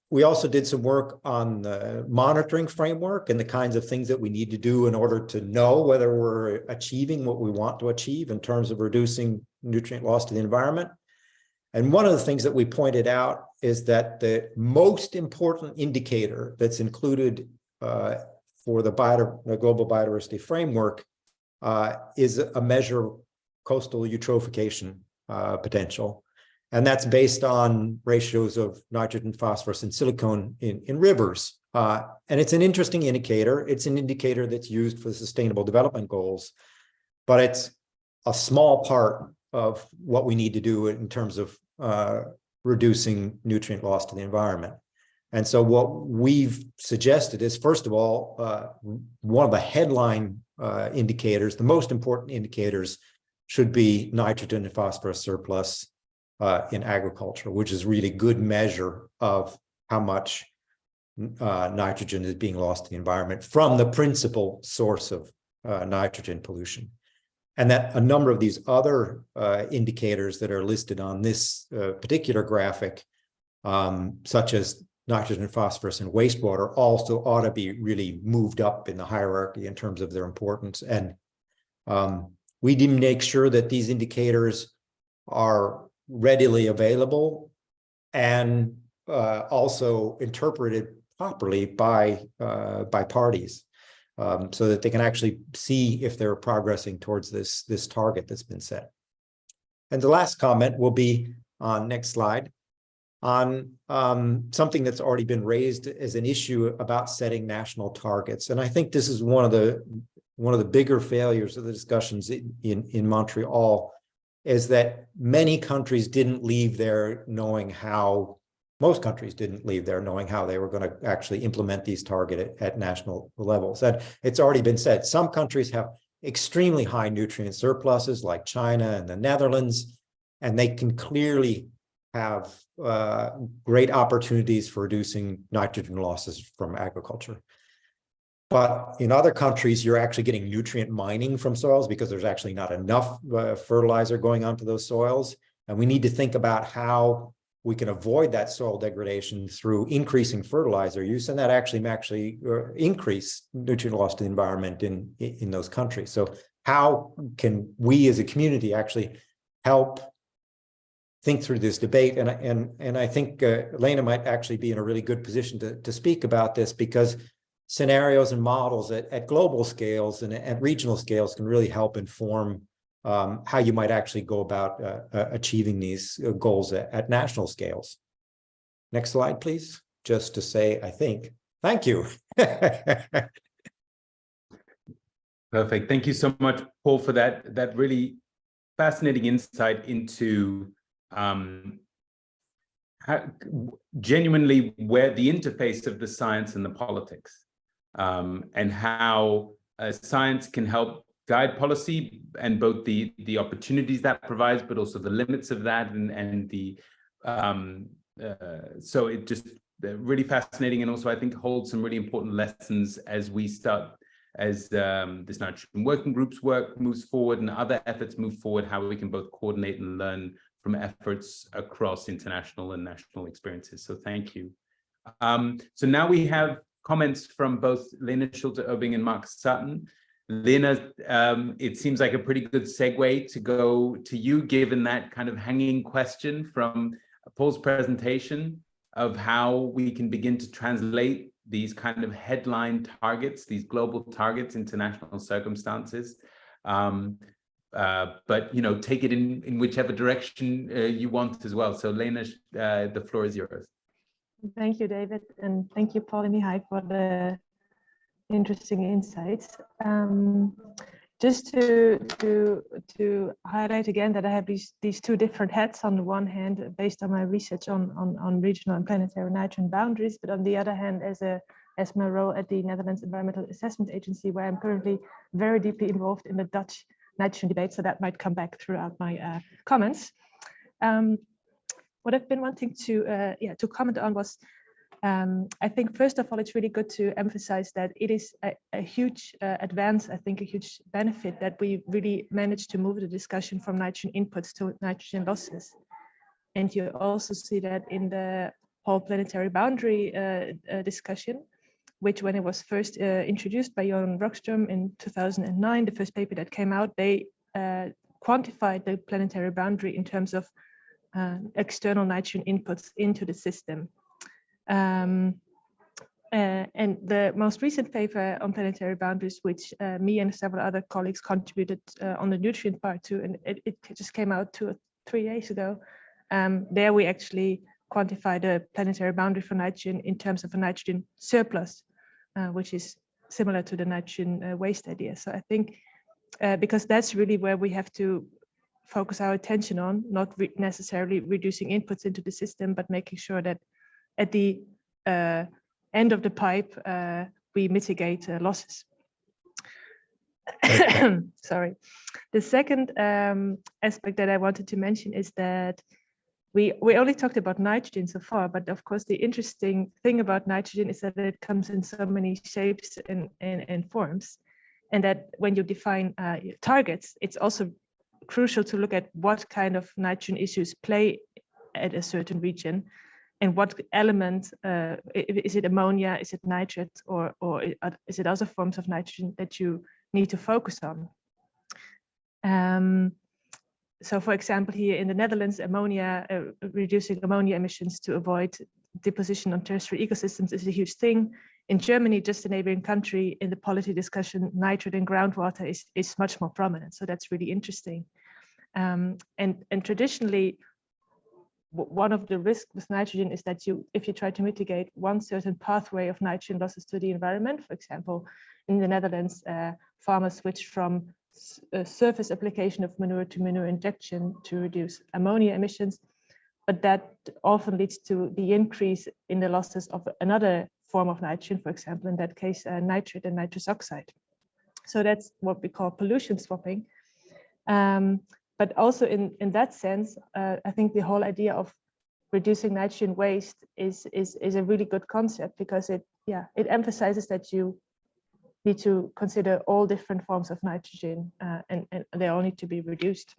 C: we also did some work on the monitoring framework and the kinds of things that we need to do in order to know whether we're achieving what we want to achieve in terms of reducing nutrient loss to the environment. And one of the things that we pointed out is that the most important indicator that's included for the global biodiversity framework is a measure of coastal eutrophication potential. And that's based on ratios of nitrogen, phosphorus, and silicone in rivers. And it's an interesting indicator. It's an indicator that's used for the Sustainable Development Goals, but it's a small part of what we need to do in terms of reducing nutrient loss to the environment. And so what we've suggested is, first of all, one of the headline indicators, the most important indicators, should be nitrogen and phosphorus surplus in agriculture, which is really good measure of how much nitrogen is being lost to the environment from the principal source of nitrogen pollution. And that a number of these other indicators that are listed on this particular graphic, such as nitrogen, phosphorus, and wastewater, also ought to be really moved up in the hierarchy in terms of their importance. And we did make sure that these indicators are readily available and also interpreted properly by parties, so that they can actually see if they're progressing towards this target that's been set. And the last comment will be on next slide on something that's already been raised as an issue about setting national targets. And I think this is one of the bigger failures of the discussions in Montreal, is that many countries didn't leave there knowing how, most countries didn't leave there knowing how they were going to actually implement these targets at national levels. And it's already been said, some countries have extremely high nutrient surpluses like China and the Netherlands, and they can clearly have great opportunities for reducing nitrogen losses from agriculture. But in other countries, you're actually getting nutrient mining from soils because there's actually not enough fertilizer going onto those soils. And we need to think about how we can avoid that soil degradation through increasing fertilizer use, and that actually increase nutrient loss to the environment in those countries. So how can we as a community actually help think through this debate? And I think Lena might actually be in a really good position to speak about this, because scenarios and models at global scales and at regional scales can really help inform how you might actually go about achieving these goals at national scales. Next slide, please. Just to say, I think, thank you.
A: Perfect. Thank you so much, Paul, for that really fascinating insight into genuinely where the interface of the science and the politics, and how science can help guide policy, and both the opportunities that provides, but also the limits of that, and the so it just really fascinating, and also I think holds some really important lessons as we start, as this nitrogen working group's work moves forward and other efforts move forward, how we can both coordinate and learn from efforts across international and national experiences. So thank you. So now we have comments from both Lena Schulte-Uebbing and Mark Sutton. Lena, it seems like a pretty good segue to go to you, given that kind of hanging question from Paul's presentation of how we can begin to translate these kind of headline targets, these global targets, into national circumstances. But take it in whichever direction you want as well. So Lena, the floor is yours.
D: Thank you, David, and thank you, Paul and Mihai, for the interesting insights. just to highlight again that I have these two different hats. On the one hand, based on my research on regional and planetary nitrogen boundaries, but on the other hand, as my role at the Netherlands Environmental Assessment Agency, where I'm currently very deeply involved in the Dutch nitrogen debate. So that might come back throughout my comments. What I've been wanting to comment on was, I think first of all, it's really good to emphasize that it is a huge advance, I think a huge benefit that we really managed to move the discussion from nitrogen inputs to nitrogen losses. And you also see that in the whole planetary boundary discussion, which when it was first introduced by Johan Rockström in 2009, the first paper that came out, they quantified the planetary boundary in terms of external nitrogen inputs into the system. And the most recent paper on planetary boundaries, which me and several other colleagues contributed on the nutrient part to, and it just came out 2 or 3 days ago. There we actually quantify the planetary boundary for nitrogen in terms of a nitrogen surplus, which is similar to the nitrogen waste idea. So I think because that's really where we have to focus our attention on, not necessarily reducing inputs into the system, but making sure that at the end of the pipe, we mitigate losses. Sorry. The second aspect that I wanted to mention is that we only talked about nitrogen so far, but of course the interesting thing about nitrogen is that it comes in so many shapes and forms, and that when you define targets, it's also crucial to look at what kind of nitrogen issues play at a certain region, and what element, is it ammonia, is it nitrate, or is it other forms of nitrogen that you need to focus on. So for example, here in the Netherlands, reducing ammonia emissions to avoid deposition on terrestrial ecosystems is a huge thing. In Germany, just a neighboring country, in the policy discussion, nitrate in groundwater is much more prominent. So that's really interesting. And traditionally, one of the risks with nitrogen is that if you try to mitigate one certain pathway of nitrogen losses to the environment, for example, in the Netherlands, farmers switched from surface application of manure to manure injection to reduce ammonia emissions, but that often leads to the increase in the losses of another form of nitrogen, for example, in that case, nitrate and nitrous oxide. So that's what we call pollution swapping. But also in that sense, I think the whole idea of reducing nitrogen waste is a really good concept, because it emphasizes that you need to consider all different forms of nitrogen, and they all need to be reduced.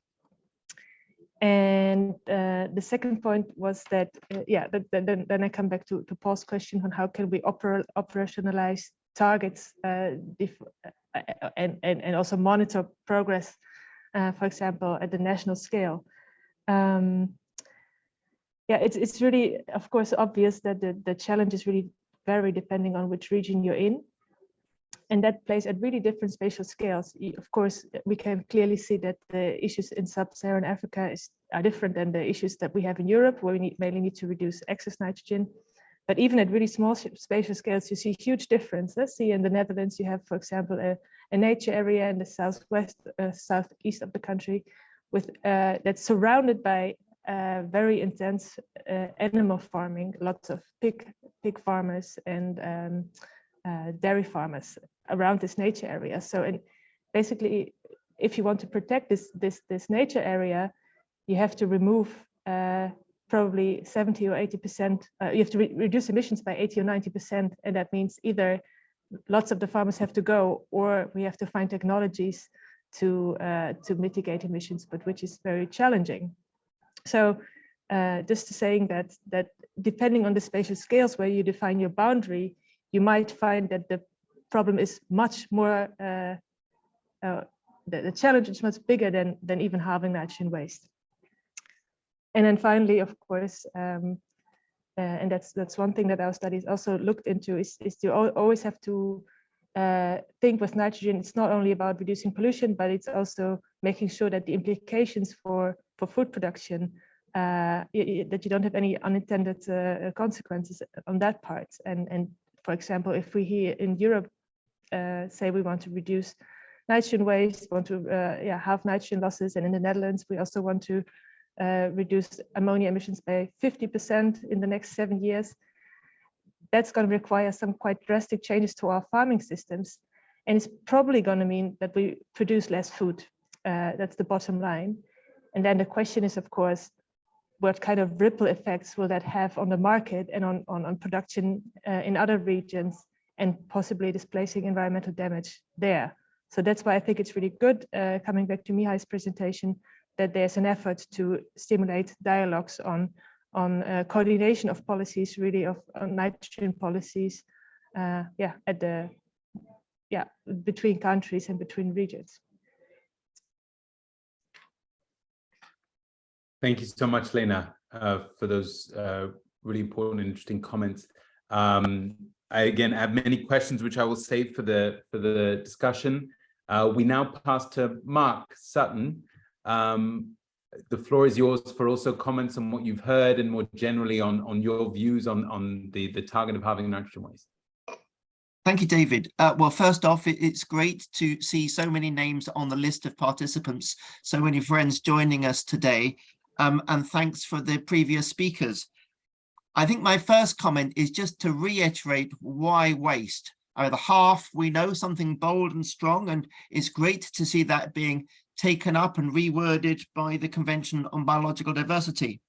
D: And the second point was that, then I come back to Paul's question on how can we operationalize targets and also monitor progress, for example, at the national scale. It's really, of course, obvious that the challenges really vary depending on which region you're in. And that plays at really different spatial scales. Of course, we can clearly see that the issues in sub-Saharan Africa are different than the issues that we have in Europe, where we mainly need to reduce excess nitrogen. But even at really small spatial scales, you see huge differences. See, in the Netherlands, you have, for example, a nature area in the southeast of the country, that's surrounded by very intense animal farming, lots of pig farmers and dairy farmers around this nature area. So, and basically, if you want to protect this nature area, you have to remove probably 70 or 80%. You have to reduce emissions by 80 or 90%, and that means either lots of the farmers have to go, or we have to find technologies to mitigate emissions, but which is very challenging. So, just saying that depending on the spatial scales where you define your boundary, you might find that the problem is much more, the challenge is much bigger than even halving nitrogen waste. And then finally, of course, and that's one thing that our studies also looked into, is to always have to think with nitrogen, it's not only about reducing pollution, but it's also making sure that the implications for food production, that you don't have any unintended consequences on that part. And for example, if we here in Europe say we want to reduce nitrogen waste, want to halve nitrogen losses. And in the Netherlands, we also want to reduce ammonia emissions by 50% in the next 7 years. That's going to require some quite drastic changes to our farming systems. And it's probably going to mean that we produce less food. That's the bottom line. And then the question is, of course, what kind of ripple effects will that have on the market and on production in other regions, and possibly displacing environmental damage there. So that's why I think it's really good, coming back to Mihai's presentation, that there's an effort to stimulate dialogues on coordination of policies, really of nitrogen policies, between countries and between regions.
A: Thank you so much, Lena, for those really important and interesting comments. I again have many questions which I will save for the discussion. We now pass to Mark Sutton. The floor is yours for also comments on what you've heard and more generally on your views on the target of halving nitrogen waste.
E: Thank you, David. Well, first off, it's great to see so many names on the list of participants, so many friends joining us today, and thanks for the previous speakers. I think my first comment is just to reiterate why waste. The half, we know, something bold and strong, and it's great to see that being taken up and reworded by the Convention on Biological Diversity.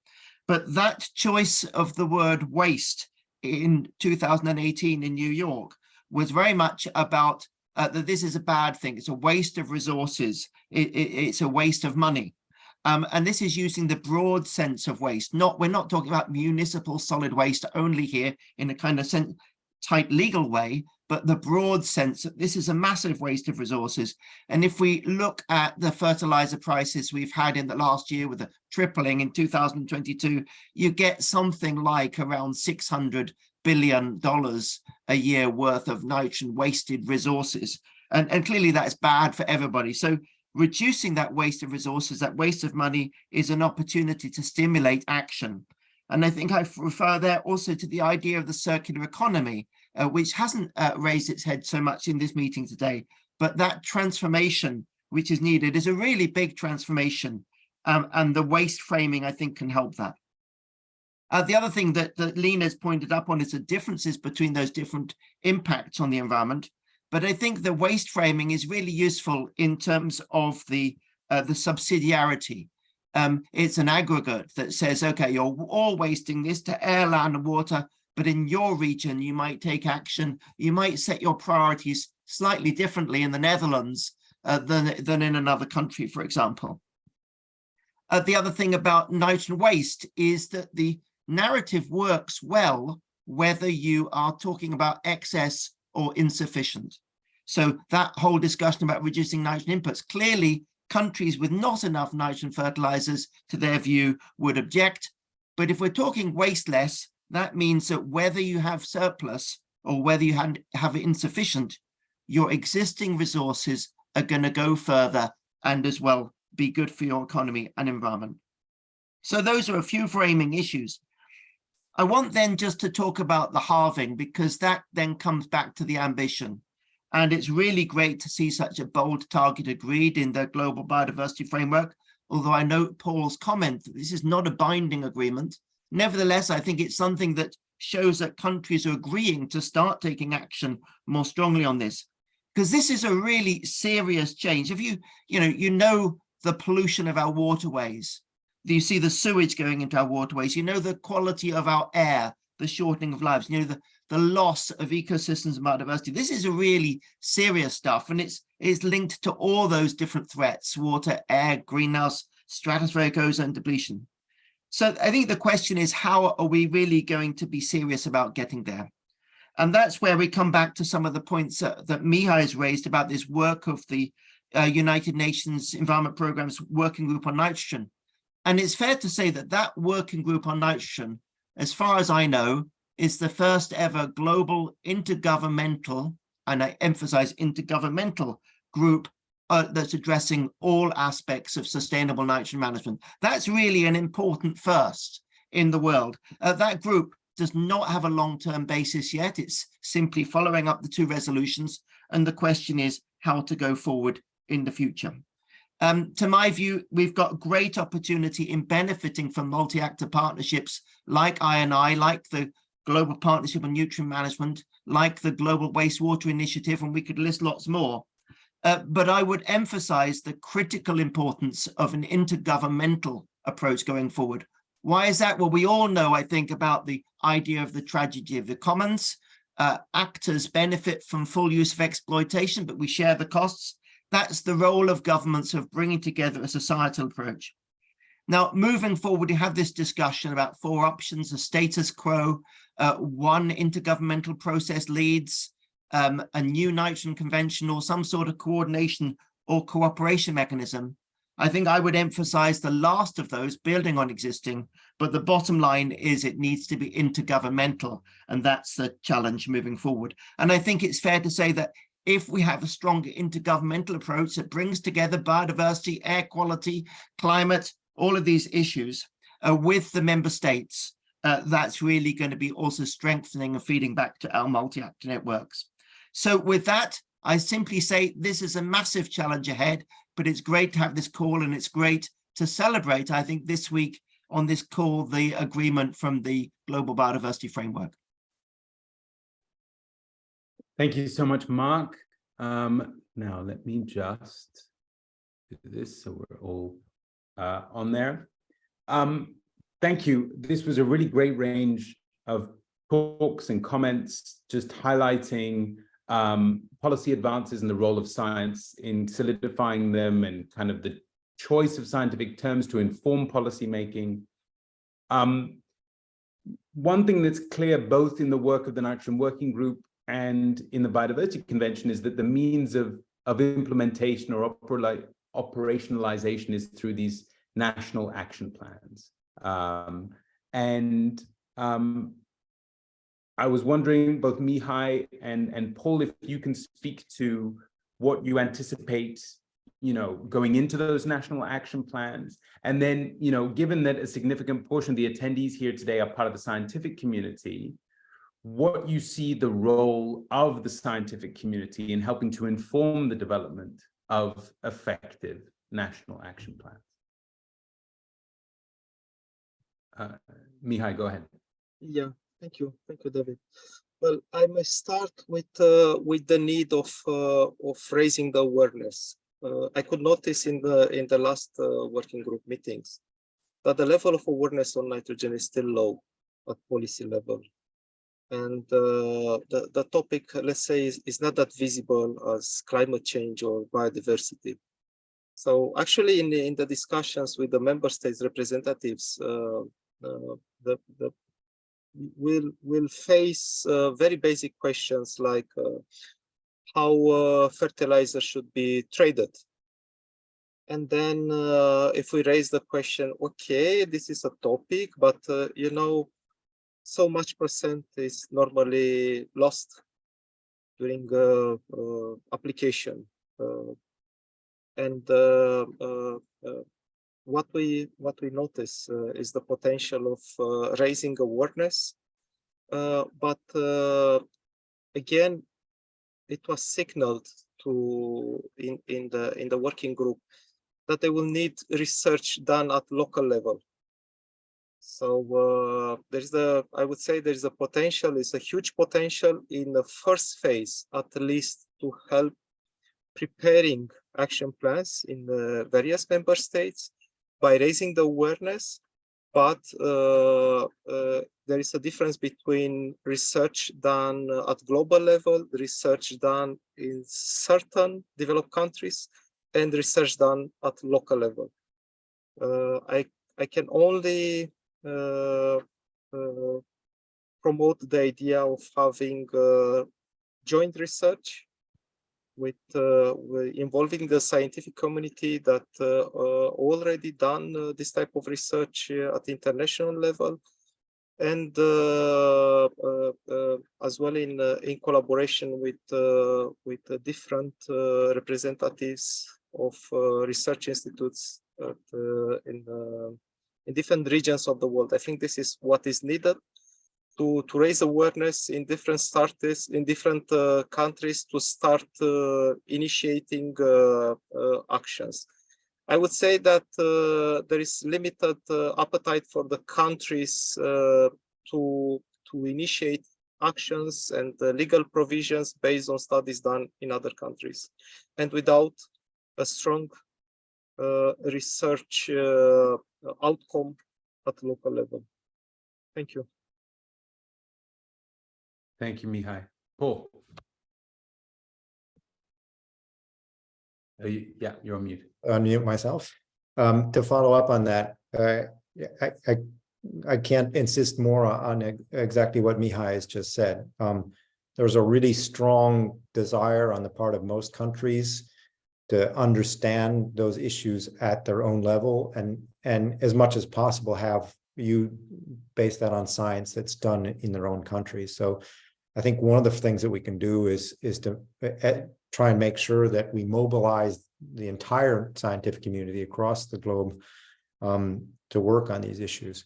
E: But that choice of the word waste in 2018 in New York was very much about that this is a bad thing. It's a waste of resources. It's a waste of money. And this is using the broad sense of waste. We're not talking about municipal solid waste only here in a kind of tight legal way, but the broad sense that this is a massive waste of resources. And if we look at the fertilizer prices we've had in the last year with a tripling in 2022, you get something like around $600 billion a year worth of nitrogen wasted resources. And clearly that's bad for everybody. So reducing that waste of resources, that waste of money, is an opportunity to stimulate action. And I think I refer there also to the idea of the circular economy, which hasn't raised its head so much in this meeting today, but that transformation which is needed is a really big transformation, and the waste framing, I think, can help that. The other thing that Lena's pointed up on is the differences between those different impacts on the environment. But I think the waste framing is really useful in terms of the subsidiarity. It's an aggregate that says, okay, you're all wasting this to air, land, and water, but in your region, you might take action. You might set your priorities slightly differently in the Netherlands than in another country, for example. The other thing about nitrogen waste is that the narrative works well whether you are talking about excess or insufficient. So that whole discussion about reducing nitrogen inputs, clearly countries with not enough nitrogen fertilizers, to their view, would object. But if we're talking waste less, that means that whether you have surplus or whether you have insufficient, your existing resources are going to go further and as well be good for your economy and environment. So those are a few framing issues. I want then just to talk about the halving, because that then comes back to the ambition. And it's really great to see such a bold target agreed in the Global Biodiversity Framework, although I note Paul's comment that this is not a binding agreement. Nevertheless, I think it's something that shows that countries are agreeing to start taking action more strongly on this, because this is a really serious change. If you know the pollution of our waterways, you see the sewage going into our waterways, you know the quality of our air, the shortening of lives, you know the loss of ecosystems and biodiversity. This is a really serious stuff, and it's linked to all those different threats: water, air, greenhouse, stratospheric ozone depletion. So I think the question is, how are we really going to be serious about getting there? And that's where we come back to some of the points that Mihai has raised about this work of the United Nations Environment Programme's Working Group on Nitrogen. And it's fair to say that that working group on nitrogen, as far as I know, is the first ever global intergovernmental, and I emphasize intergovernmental, group that's addressing all aspects of sustainable nitrogen management. That's really an important first in the world. That group does not have a long-term basis yet. It's simply following up the two resolutions. And the question is, how to go forward in the future. To my view, we've got great opportunity in benefiting from multi-actor partnerships like I&I, like the Global Partnership on Nutrient Management, like the Global Wastewater Initiative, and we could list lots more. But I would emphasize the critical importance of an intergovernmental approach going forward. Why is that? Well, we all know, I think, about the idea of the tragedy of the commons. Actors benefit from full use of exploitation, but we share the costs. That's the role of governments of bringing together a societal approach. Now, moving forward, we have this discussion about 4 options: a status quo, 1 intergovernmental process leads, a new nitrogen convention, or some sort of coordination or cooperation mechanism. I think I would emphasize the last of those, building on existing, but the bottom line is it needs to be intergovernmental, and that's the challenge moving forward. And I think it's fair to say that if we have a stronger intergovernmental approach that brings together biodiversity, air quality, climate, all of these issues with the member states, that's really going to be also strengthening and feeding back to our multi-actor networks. So with that, I simply say this is a massive challenge ahead, but it's great to have this call, and it's great to celebrate, I think, this week on this call, the agreement from the Global Biodiversity Framework.
A: Thank you so much, Mark. Now, let me just do this so we're all on there. Thank you. This was a really great range of talks and comments, just highlighting policy advances and the role of science in solidifying them, and kind of the choice of scientific terms to inform policymaking. One thing that's clear both in the work of the Nitrogen Working Group and in the Biodiversity Convention is that the means of implementation or operationalization is through these national action plans. I was wondering, both Mihai and Paul, if you can speak to what you anticipate, going into those national action plans. And then, given that a significant portion of the attendees here today are part of the scientific community, what you see the role of the scientific community in helping to inform the development of effective national action plans. Mihai, go ahead.
B: Yeah, thank you, David. Well, I may start with the need of raising the awareness. I could notice in the last working group meetings that the level of awareness on nitrogen is still low at policy level. And the topic, let's say, is not that visible as climate change or biodiversity. So actually, in the discussions with the member states representatives, we'll face very basic questions like how fertilizer should be traded. And then if we raise the question, okay, this is a topic, but so much percent is normally lost during application, and what we notice is the potential of raising awareness, but again, it was signaled in the working group that they will need research done at local level. So I would say there's a potential, it's a huge potential in the first phase, at least, to help preparing action plans in the various member states by raising the awareness. But there is a difference between research done at global level, research done in certain developed countries, and research done at local level. I can only promote the idea of having joint research with involving the scientific community that already done this type of research at international level, and as well in collaboration with different representatives of research institutes in different regions of the world. I think this is what is needed. to raise awareness in different countries to start initiating actions. I would say that there is limited appetite for the countries to initiate actions and legal provisions based on studies done in other countries, and without a strong research outcome at the local level. Thank you.
A: Thank you, Mihai. Paul. Yeah, you're on mute.
C: Unmute myself. To follow up on that, I can't insist more on exactly what Mihai has just said. There's a really strong desire on the part of most countries to understand those issues at their own level, and as much as possible have you base that on science that's done in their own countries. So I think one of the things that we can do is to try and make sure that we mobilize the entire scientific community across the globe to work on these issues.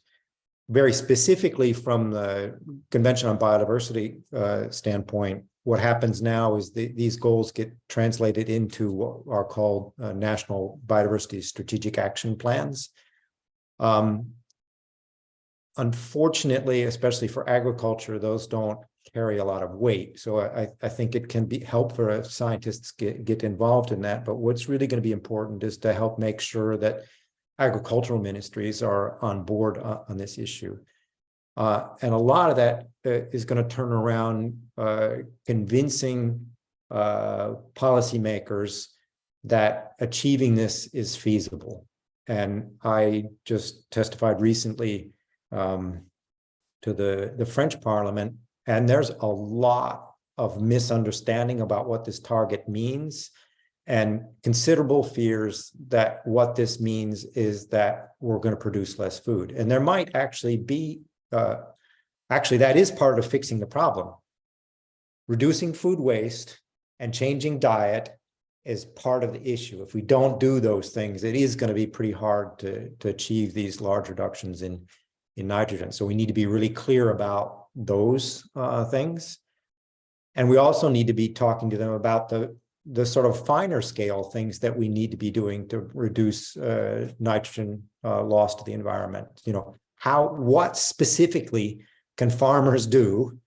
C: Very specifically from the Convention on Biodiversity standpoint, what happens now is these goals get translated into what are called National Biodiversity Strategic Action Plans. Unfortunately, especially for agriculture, those don't carry a lot of weight. So I think it can be helpful if scientists get involved in that. But what's really going to be important is to help make sure that agricultural ministries are on board on this issue. And a lot of that is going to turn around convincing policymakers that achieving this is feasible. And I just testified recently to the French Parliament, and there's a lot of misunderstanding about what this target means, and considerable fears that what this means is that we're going to produce less food. And there might actually be, actually that is part of fixing the problem. Reducing food waste and changing diet is part of the issue. If we don't do those things, it is going to be pretty hard to achieve these large reductions in nitrogen. So we need to be really clear about those things. And we also need to be talking to them about the sort of finer scale things that we need to be doing to reduce nitrogen loss to the environment. You know, what specifically can farmers do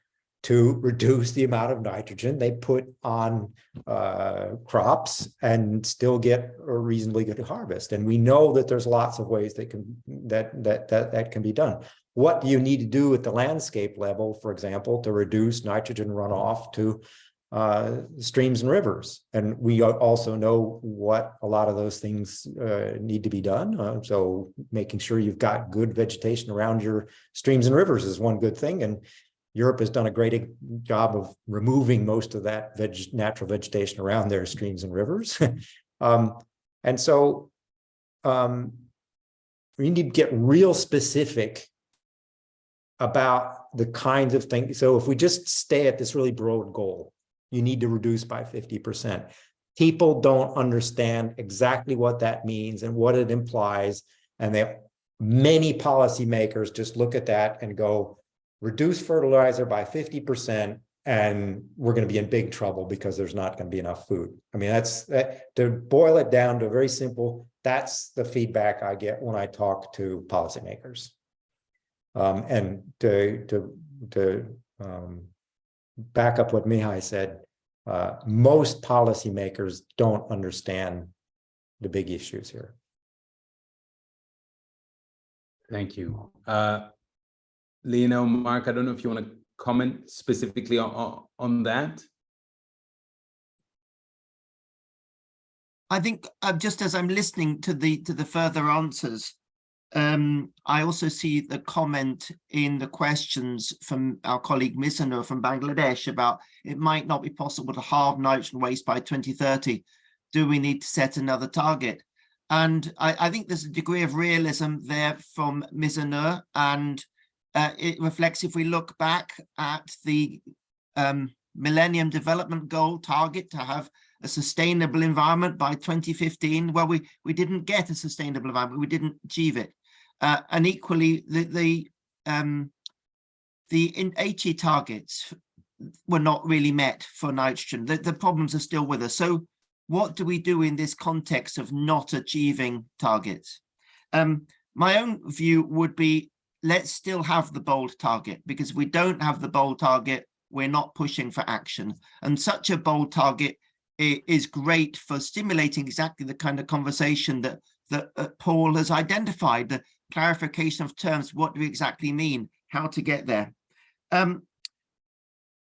C: to reduce the amount of nitrogen they put on crops and still get a reasonably good harvest? And we know that there's lots of ways that can be done. What do you need to do at the landscape level, for example, to reduce nitrogen runoff to streams and rivers? And we also know what a lot of those things need to be done. So making sure you've got good vegetation around your streams and rivers is one good thing. And Europe has done a great job of removing most of that natural vegetation around their streams and rivers. And so we need to get real specific about the kinds of things. So if we just stay at this really broad goal, you need to reduce by 50%. People don't understand exactly what that means and what it implies. And many policymakers just look at that and go, reduce fertilizer by 50%, and we're going to be in big trouble because there's not going to be enough food. I mean, to boil it down to very simple, that's the feedback I get when I talk to policymakers. And to back up what Mihai said, most policymakers don't understand the big issues here.
A: Thank you. Lena, Mark, I don't know if you want to comment specifically on that.
E: I think just as I'm listening to the further answers, I also see the comment in the questions from our colleague Mihai from Bangladesh about it might not be possible to halve nitrogen waste by 2030. Do we need to set another target? And I think there's a degree of realism there from Mihai, and it reflects, if we look back at the Millennium Development Goal target to have a sustainable environment by 2015, well, we didn't get a sustainable environment, we didn't achieve it. And equally, the the HE targets were not really met for nitrogen. The problems are still with us. So what do we do in this context of not achieving targets? My own view would be, let's still have the bold target, because if we don't have the bold target, we're not pushing for action. And such a bold target is great for stimulating exactly the kind of conversation that Paul has identified, the clarification of terms, what do we exactly mean, how to get there.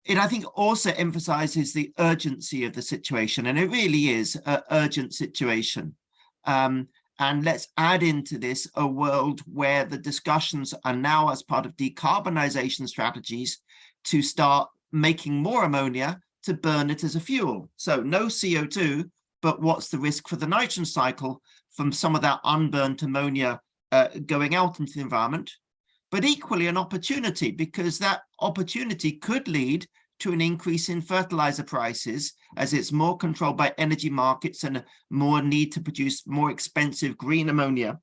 E: It, I think, also emphasizes the urgency of the situation, and it really is an urgent situation. And let's add into this a world where the discussions are now, as part of decarbonization strategies, to start making more ammonia to burn it as a fuel. So no CO2, but what's the risk for the nitrogen cycle from some of that unburnt ammonia going out into the environment? But equally an opportunity, because that opportunity could lead to an increase in fertilizer prices as it's more controlled by energy markets and more need to produce more expensive green ammonia.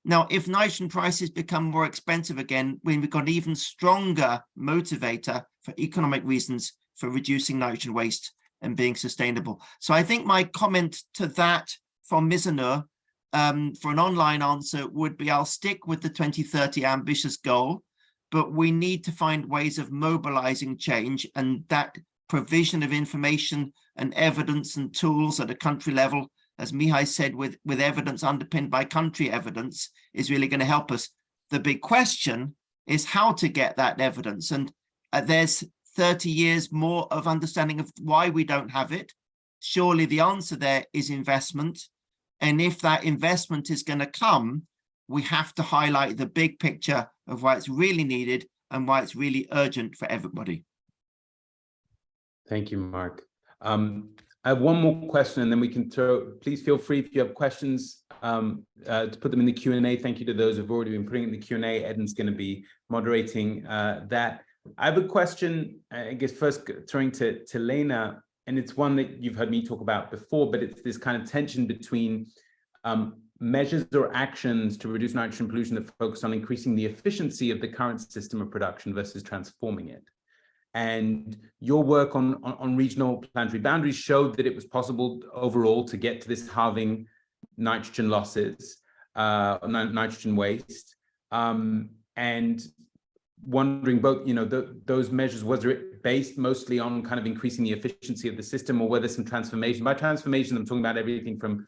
E: Now, if nitrogen prices become more expensive again, we've got an even stronger motivator for economic reasons for reducing nitrogen waste and being sustainable. So I think my comment to that from Mizanur for an online answer would be, I'll stick with the 2030 ambitious goal, but we need to find ways of mobilizing change, and that provision of information and evidence and tools at a country level, as Mihai said, with evidence underpinned by country evidence, is really going to help us. The big question is how to get that evidence, and there's 30 years more of understanding of why we don't have it. Surely the answer there is investment. And if that investment is going to come, we have to highlight the big picture of why it's really needed and why it's really urgent for everybody.
A: Thank you, Mark. I have one more question, and then we can please feel free if you have questions to put them in the Q&A. Thank you to those who've already been putting in the Q&A. Edin's going to be moderating that. I have a question, I guess, first throwing to Lena, and it's one that you've heard me talk about before, but it's this kind of tension between measures or actions to reduce nitrogen pollution that focus on increasing the efficiency of the current system of production versus transforming it. And your work on regional planetary boundaries showed that it was possible overall to get to this halving nitrogen losses, nitrogen waste, and wondering both, those measures, was it based mostly on kind of increasing the efficiency of the system, or were there some transformation? By transformation, I'm talking about everything from,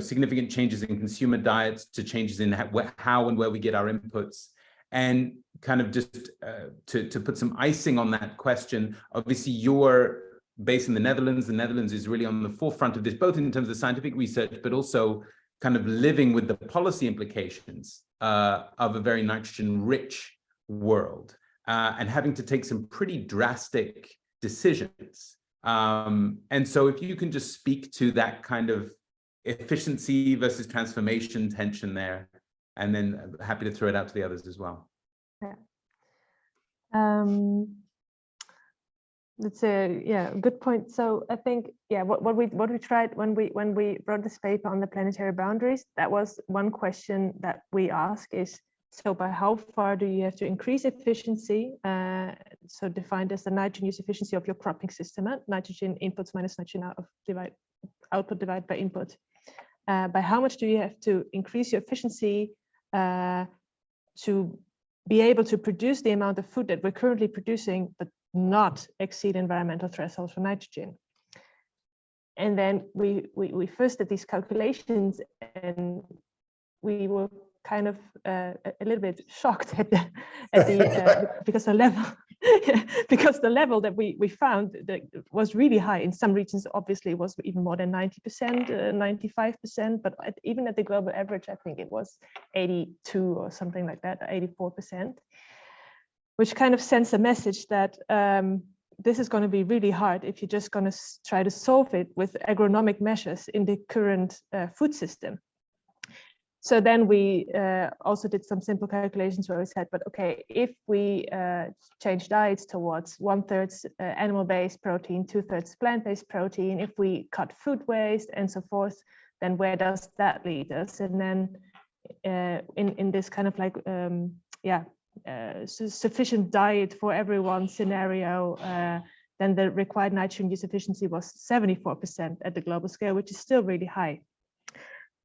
A: significant changes in consumer diets to changes in how and where we get our inputs. And kind of just to put some icing on that question, obviously you're based in the Netherlands. The Netherlands is really on the forefront of this, both in terms of scientific research, but also kind of living with the policy implications of a very nitrogen-rich world and having to take some pretty drastic decisions. And so if you can just speak to that kind of efficiency versus transformation tension there, and then happy to throw it out to the others as well.
D: Yeah. That's a good point. So I think what we tried when we wrote this paper on the planetary boundaries, that was one question that we ask is, so by how far do you have to increase efficiency? So defined as the nitrogen use efficiency of your cropping system, nitrogen inputs minus nitrogen output divided by input. By how much do you have to increase your efficiency to be able to produce the amount of food that we're currently producing, but not exceed environmental thresholds for nitrogen? And then we first did these calculations, and we were kind of a little bit shocked at the because the level that we found that was really high. In some regions, obviously, it was even more than 90%, 95%. But even at the global average, I think it was 82 or something like that, 84%, which kind of sends a message that this is going to be really hard if you're just going to try to solve it with agronomic measures in the current food system. So then we also did some simple calculations where we said, but okay, if we change diets towards 1/3 animal-based protein, 2/3 plant-based protein, if we cut food waste and so forth, then where does that lead us? And then in this kind of like, sufficient diet for everyone scenario, then the required nitrogen use efficiency was 74% at the global scale, which is still really high.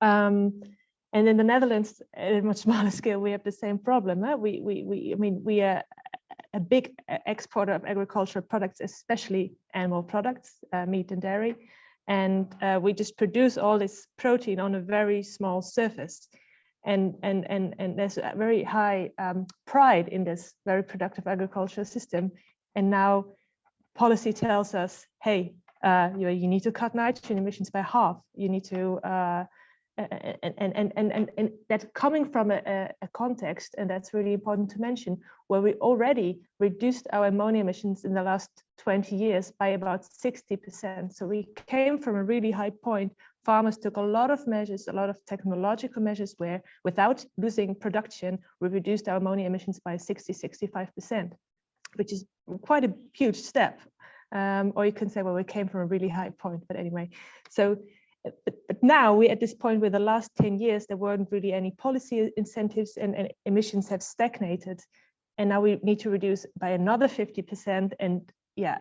D: And in the Netherlands, at a much smaller scale, we have the same problem. I mean, we are a big exporter of agricultural products, especially animal products, meat and dairy. And we just produce all this protein on a very small surface. And there's a very high pride in this very productive agricultural system. And now policy tells us, hey, you need to cut nitrogen emissions by half. You need to and that's coming from a context, and that's really important to mention, where we already reduced our ammonia emissions in the last 20 years by about 60%. So we came from a really high point. Farmers took a lot of measures, a lot of technological measures where, without losing production, we reduced our ammonia emissions by 65%, which is quite a huge step. Or you can say, well, we came from a really high point, but anyway. So but now we're at this point where the last 10 years, there weren't really any policy incentives and emissions have stagnated. And now we need to reduce by another 50%. And yeah,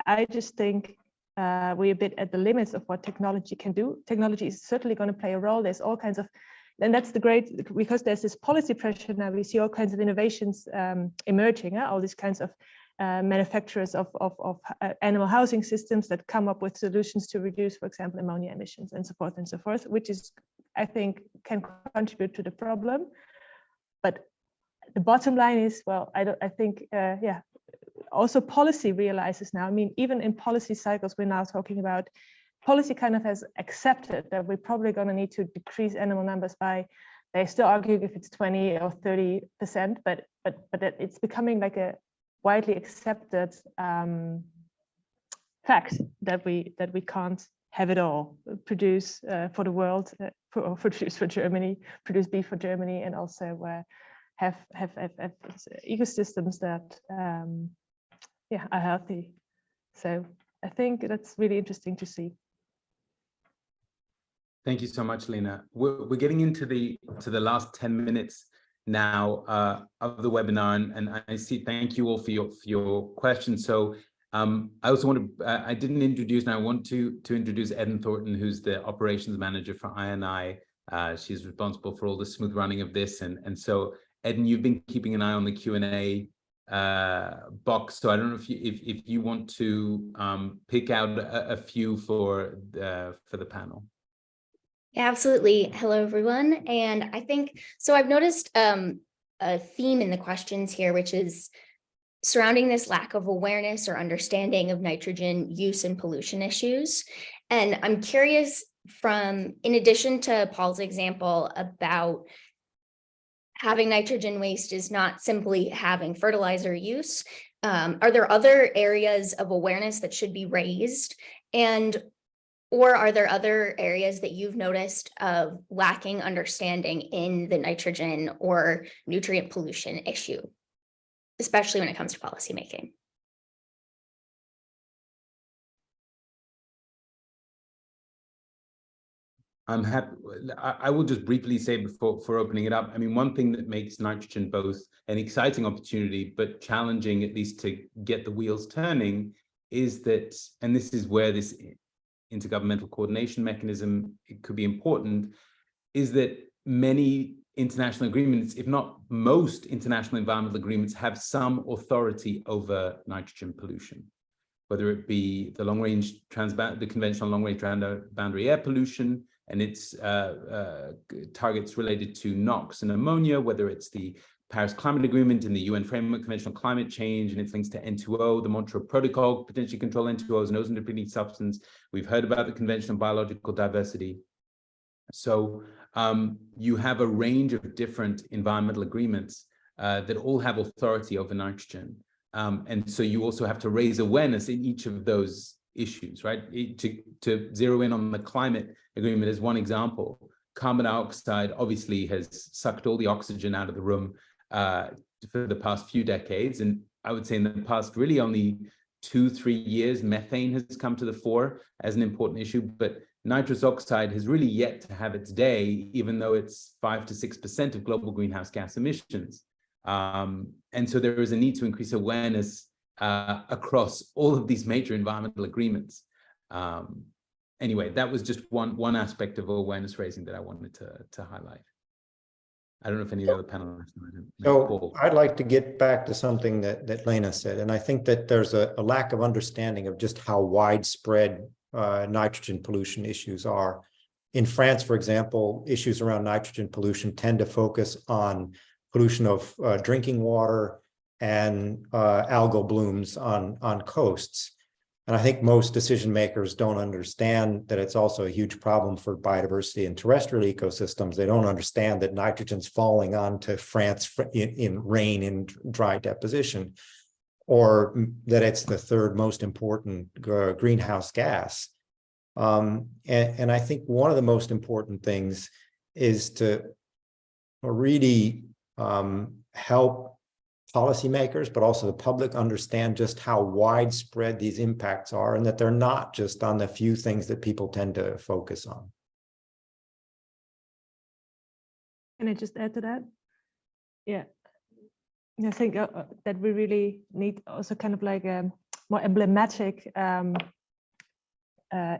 D: I just think we're a bit at the limits of what technology can do. Technology is certainly going to play a role. There's all kinds of, and that's the great, because there's this policy pressure now, we see all kinds of innovations emerging, all these kinds of manufacturers of animal housing systems that come up with solutions to reduce, for example, ammonia emissions and so forth, which is, I think, can contribute to the problem. But the bottom line is, well, I think, yeah, also policy realizes now, I mean, even in policy cycles, we're now talking about, policy kind of has accepted that we're probably going to need to decrease animal numbers by, they still argue if it's 20 or 30%, but it's becoming like a widely accepted fact that we can't have it all, produce for the world, or produce for Germany, produce beef for Germany, and also have ecosystems that yeah, are healthy. So I think that's really interesting to see.
A: Thank you so much, Lena. We're getting into the last 10 minutes now of the webinar, and I see, thank you all for your questions. So I also want to, I didn't introduce, and I want to introduce Edin Thornton, who's the operations manager for INI. She's responsible for all the smooth running of this, and so Edin, you've been keeping an eye on the Q&A box. So I don't know if you want to pick out a few for the panel.
F: Yeah, absolutely. Hello, everyone. And I think, so I've noticed a theme in the questions here, which is surrounding this lack of awareness or understanding of nitrogen use and pollution issues. And I'm curious, from, in addition to Paul's example about having nitrogen waste is not simply having fertilizer use, are there other areas of awareness that should be raised? Or are there other areas that you've noticed of lacking understanding in the nitrogen or nutrient pollution issue, especially when it comes to policymaking?
A: I'm happy. I will just briefly say before opening it up. I mean, one thing that makes nitrogen both an exciting opportunity, but challenging, at least to get the wheels turning, is that, and this is where this intergovernmental coordination mechanism, it could be important, is that many international agreements, if not most international environmental agreements, have some authority over nitrogen pollution, whether it be the the conventional long-range boundary air pollution and its targets related to NOx and ammonia, whether it's the Paris Climate Agreement and the UN Framework Convention on Climate Change and its links to N2O, the Montreal Protocol, potentially control N2O as an ozone-depleting substance. We've heard about the Convention on Biological Diversity. So you have a range of different environmental agreements that all have authority over nitrogen. And so you also have to raise awareness in each of those issues, right? To zero in on the climate agreement as one example, carbon dioxide obviously has sucked all the oxygen out of the room for the past few decades. And I would say in the past, really only 2-3 years, methane has come to the fore as an important issue, but nitrous oxide has really yet to have its day, even though it's 5 to 6% of global greenhouse gas emissions. And so there is a need to increase awareness across all of these major environmental agreements. Anyway, that was just one aspect of awareness raising that I wanted to highlight. I don't know if any of the other panelists.
C: So I'd like to get back to something that Lena said, and I think that there's a lack of understanding of just how widespread nitrogen pollution issues are. In France, for example, issues around nitrogen pollution tend to focus on pollution of drinking water and algal blooms on coasts. And I think most decision makers don't understand that it's also a huge problem for biodiversity and terrestrial ecosystems. They don't understand that nitrogen's falling onto France in rain and dry deposition, or that it's the third most important greenhouse gas. And I think one of the most important things is to really help policymakers, but also the public, understand just how widespread these impacts are, and that they're not just on the few things that people tend to focus on.
D: Can I just add to that? Yeah, I think that we really need also kind of like a more emblematic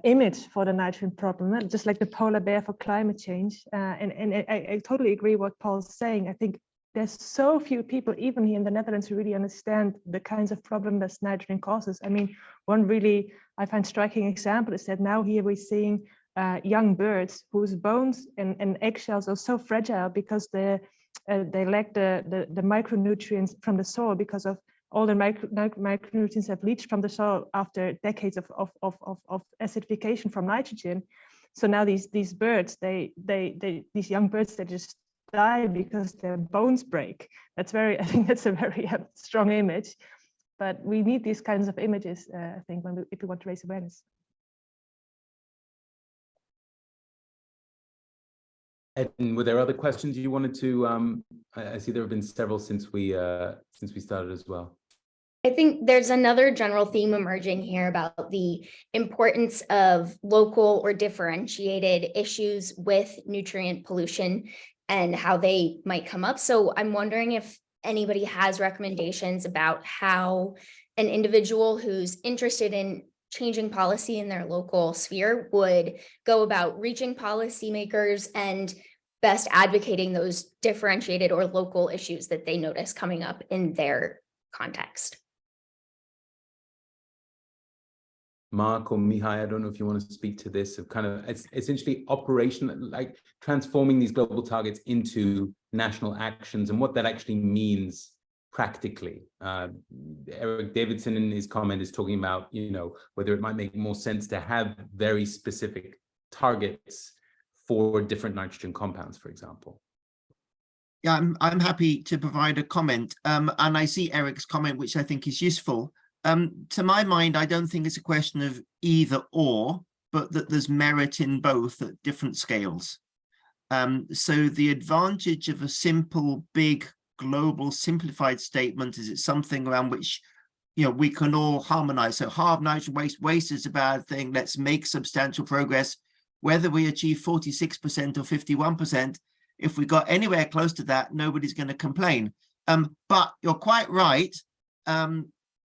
D: image for the nitrogen problem, just like the polar bear for climate change. And I totally agree what Paul's saying. I think there's so few people, even here in the Netherlands, who really understand the kinds of problem that nitrogen causes. I mean, one really, I find striking example is that now here we're seeing young birds whose bones and eggshells are so fragile because they lack the micronutrients from the soil, because of all the micronutrients have leached from the soil after decades of acidification from nitrogen. So now these birds, these young birds, they just die because their bones break. I think that's a very strong image, but we need these kinds of images, I think, if we want to raise awareness.
A: Edin, were there other questions you wanted to? I see there have been several since we started as well.
F: I think there's another general theme emerging here about the importance of local or differentiated issues with nutrient pollution and how they might come up. So I'm wondering if anybody has recommendations about how an individual who's interested in changing policy in their local sphere would go about reaching policymakers and best advocating those differentiated or local issues that they notice coming up in their context.
A: Mark or Mihai, I don't know if you want to speak to this, of kind of essentially operational, like transforming these global targets into national actions and what that actually means practically. Eric Davidson in his comment is talking about, whether it might make more sense to have very specific targets for different nitrogen compounds, for example.
E: Yeah, I'm happy to provide a comment. And I see Eric's comment, which I think is useful. To my mind, I don't think it's a question of either or, but that there's merit in both at different scales. So the advantage of a simple, big, global, simplified statement is it's something around which, we can all harmonize. So halve nitrogen waste is a bad thing. Let's make substantial progress. Whether we achieve 46% or 51%, if we got anywhere close to that, nobody's going to complain. But you're quite right.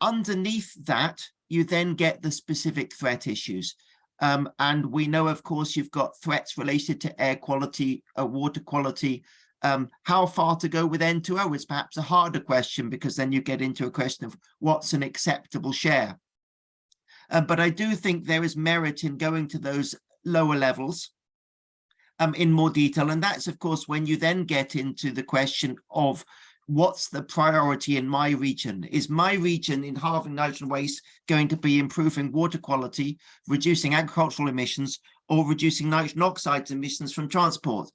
E: Underneath that, you then get the specific threat issues. And we know, of course, you've got threats related to air quality, water quality. How far to go with N2O is perhaps a harder question, because then you get into a question of what's an acceptable share. But I do think there is merit in going to those lower levels in more detail. And that's, of course, when you then get into the question of what's the priority in my region? Is my region in halving nitrogen waste going to be improving water quality, reducing agricultural emissions, or reducing nitrogen oxides emissions from transport?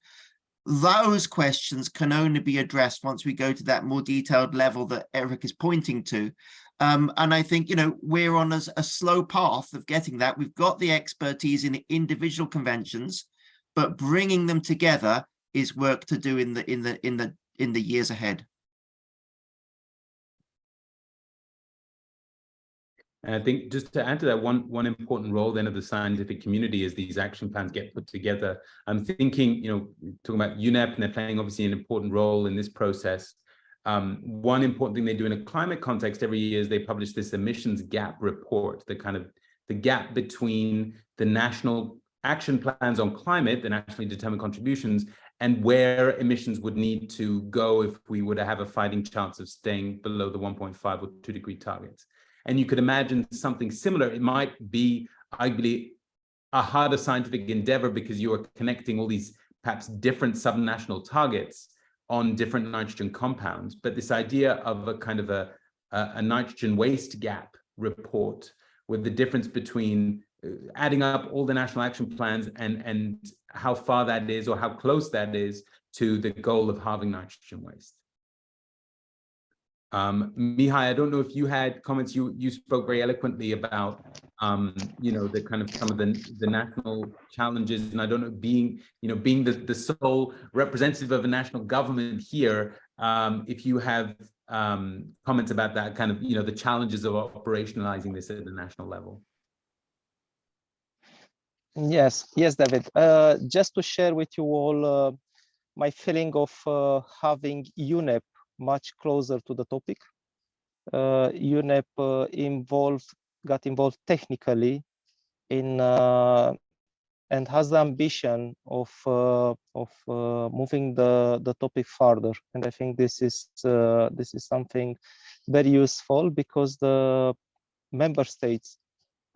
E: Those questions can only be addressed once we go to that more detailed level that Eric is pointing to. And I think, we're on a slow path of getting that. We've got the expertise in individual conventions, but bringing them together is work to do in the years ahead.
A: And I think just to add to that, one important role then of the scientific community as these action plans get put together. I'm thinking, talking about UNEP, and they're playing obviously an important role in this process. One important thing they do in a climate context every year is they publish this emissions gap report, the gap between the national action plans on climate, the nationally determined contributions, and where emissions would need to go if we were to have a fighting chance of staying below the 1.5 or 2 degree targets. And you could imagine something similar. It might be arguably a harder scientific endeavor because you are connecting all these perhaps different subnational targets on different nitrogen compounds. But this idea of a kind of a nitrogen waste gap report with the difference between adding up all the national action plans and how far that is or how close that is to the goal of halving nitrogen waste. Mihai, I don't know if you had comments. You spoke very eloquently about the kind of some of the national challenges, and I don't know, being the sole representative of a national government here, if you have comments about that kind of the challenges of operationalizing this at the national level.
G: Yes, David. Just to share with you all my feeling of having UNEP much closer to the topic. UNEP got involved technically in and has the ambition of moving the topic further. And I think this is something very useful because the member states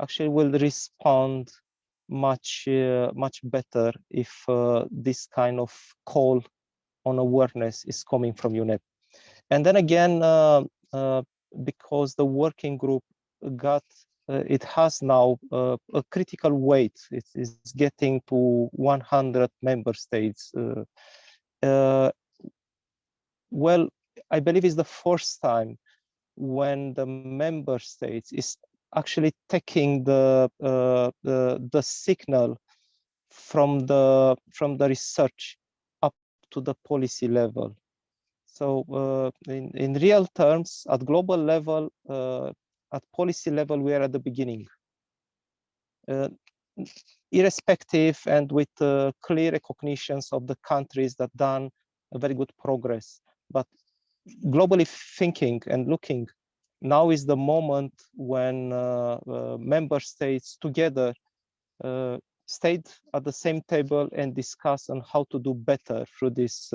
G: actually will respond much better if this kind of call on awareness is coming from UNEP. And then again, because the working group it has now a critical weight. It is getting to 100 member states. Well, I believe it's the first time when the member states is actually taking the signal from the research up to the policy level. So in real terms, at global level, at policy level, we are at the beginning. Irrespective and with clear recognitions of the countries that done a very good progress. But globally thinking and looking, now is the moment when member states together stayed at the same table and discuss on how to do better through these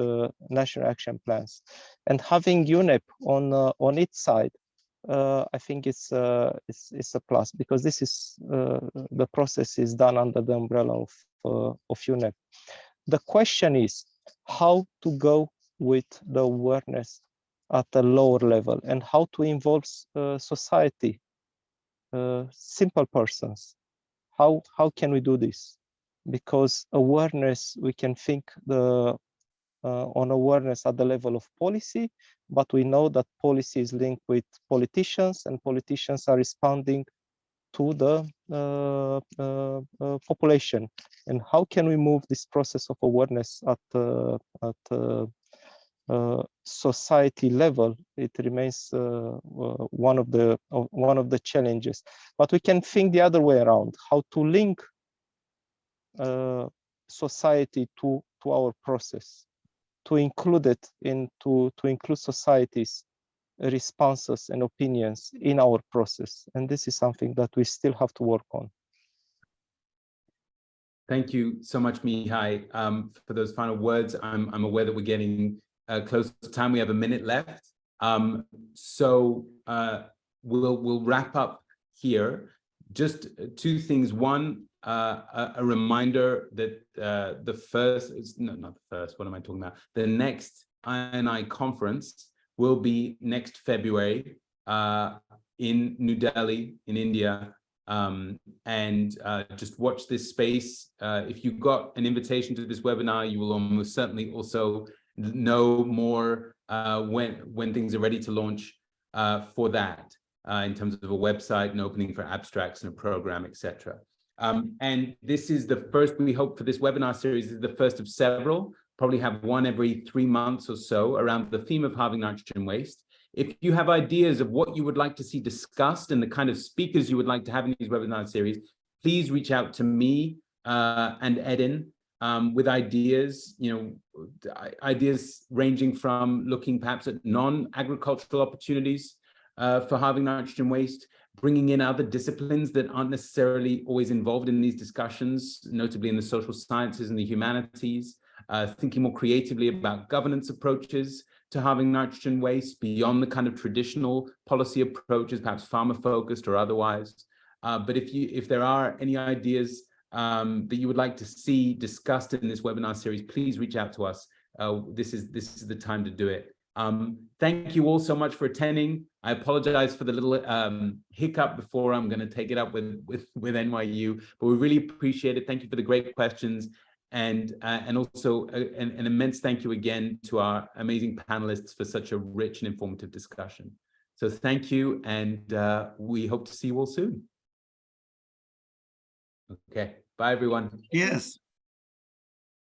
G: national action plans. And having UNEP on its side, I think it's a plus, because this is the process is done under the umbrella of UNEP. The question is how to go with the awareness at a lower level and how to involve society, simple persons. How can we do this? Because awareness, we can think on awareness at the level of policy, but we know that policy is linked with politicians, and politicians are responding to the population. And how can we move this process of awareness at society level? It remains one of the challenges. But we can think the other way around: how to link society to our process, to include it to include society's responses and opinions in our process. And this is something that we still have to work on.
A: Thank you so much, Mihai, for those final words. I'm aware that we're getting close to time. We have a minute left. So we'll wrap up here. Just two things. One, a reminder that the next INI conference will be next February in New Delhi in India. And just watch this space. If you got an invitation to this webinar, you will almost certainly also know more when things are ready to launch for that, in terms of a website and opening for abstracts and a program, etc. And this is the first, we hope, for this webinar series, this is the first of several, probably have one every 3 months or so around the theme of halving nitrogen waste. If you have ideas of what you would like to see discussed and the kind of speakers you would like to have in these webinar series, please reach out to me and Edin with ideas, ideas ranging from looking perhaps at non-agricultural opportunities for halving nitrogen waste, bringing in other disciplines that aren't necessarily always involved in these discussions, notably in the social sciences and the humanities, thinking more creatively about governance approaches to halving nitrogen waste beyond the kind of traditional policy approaches, perhaps farmer-focused or otherwise. But if there are any ideas that you would like to see discussed in this webinar series, please reach out to us. This is the time to do it. Thank you all so much for attending. I apologize for the little hiccup before I'm going to take it up with NYU, but we really appreciate it. Thank you for the great questions, and also an immense thank you again to our amazing panelists for such a rich and informative discussion. So thank you, and we hope to see you all soon. Okay, bye everyone.
E: Yes.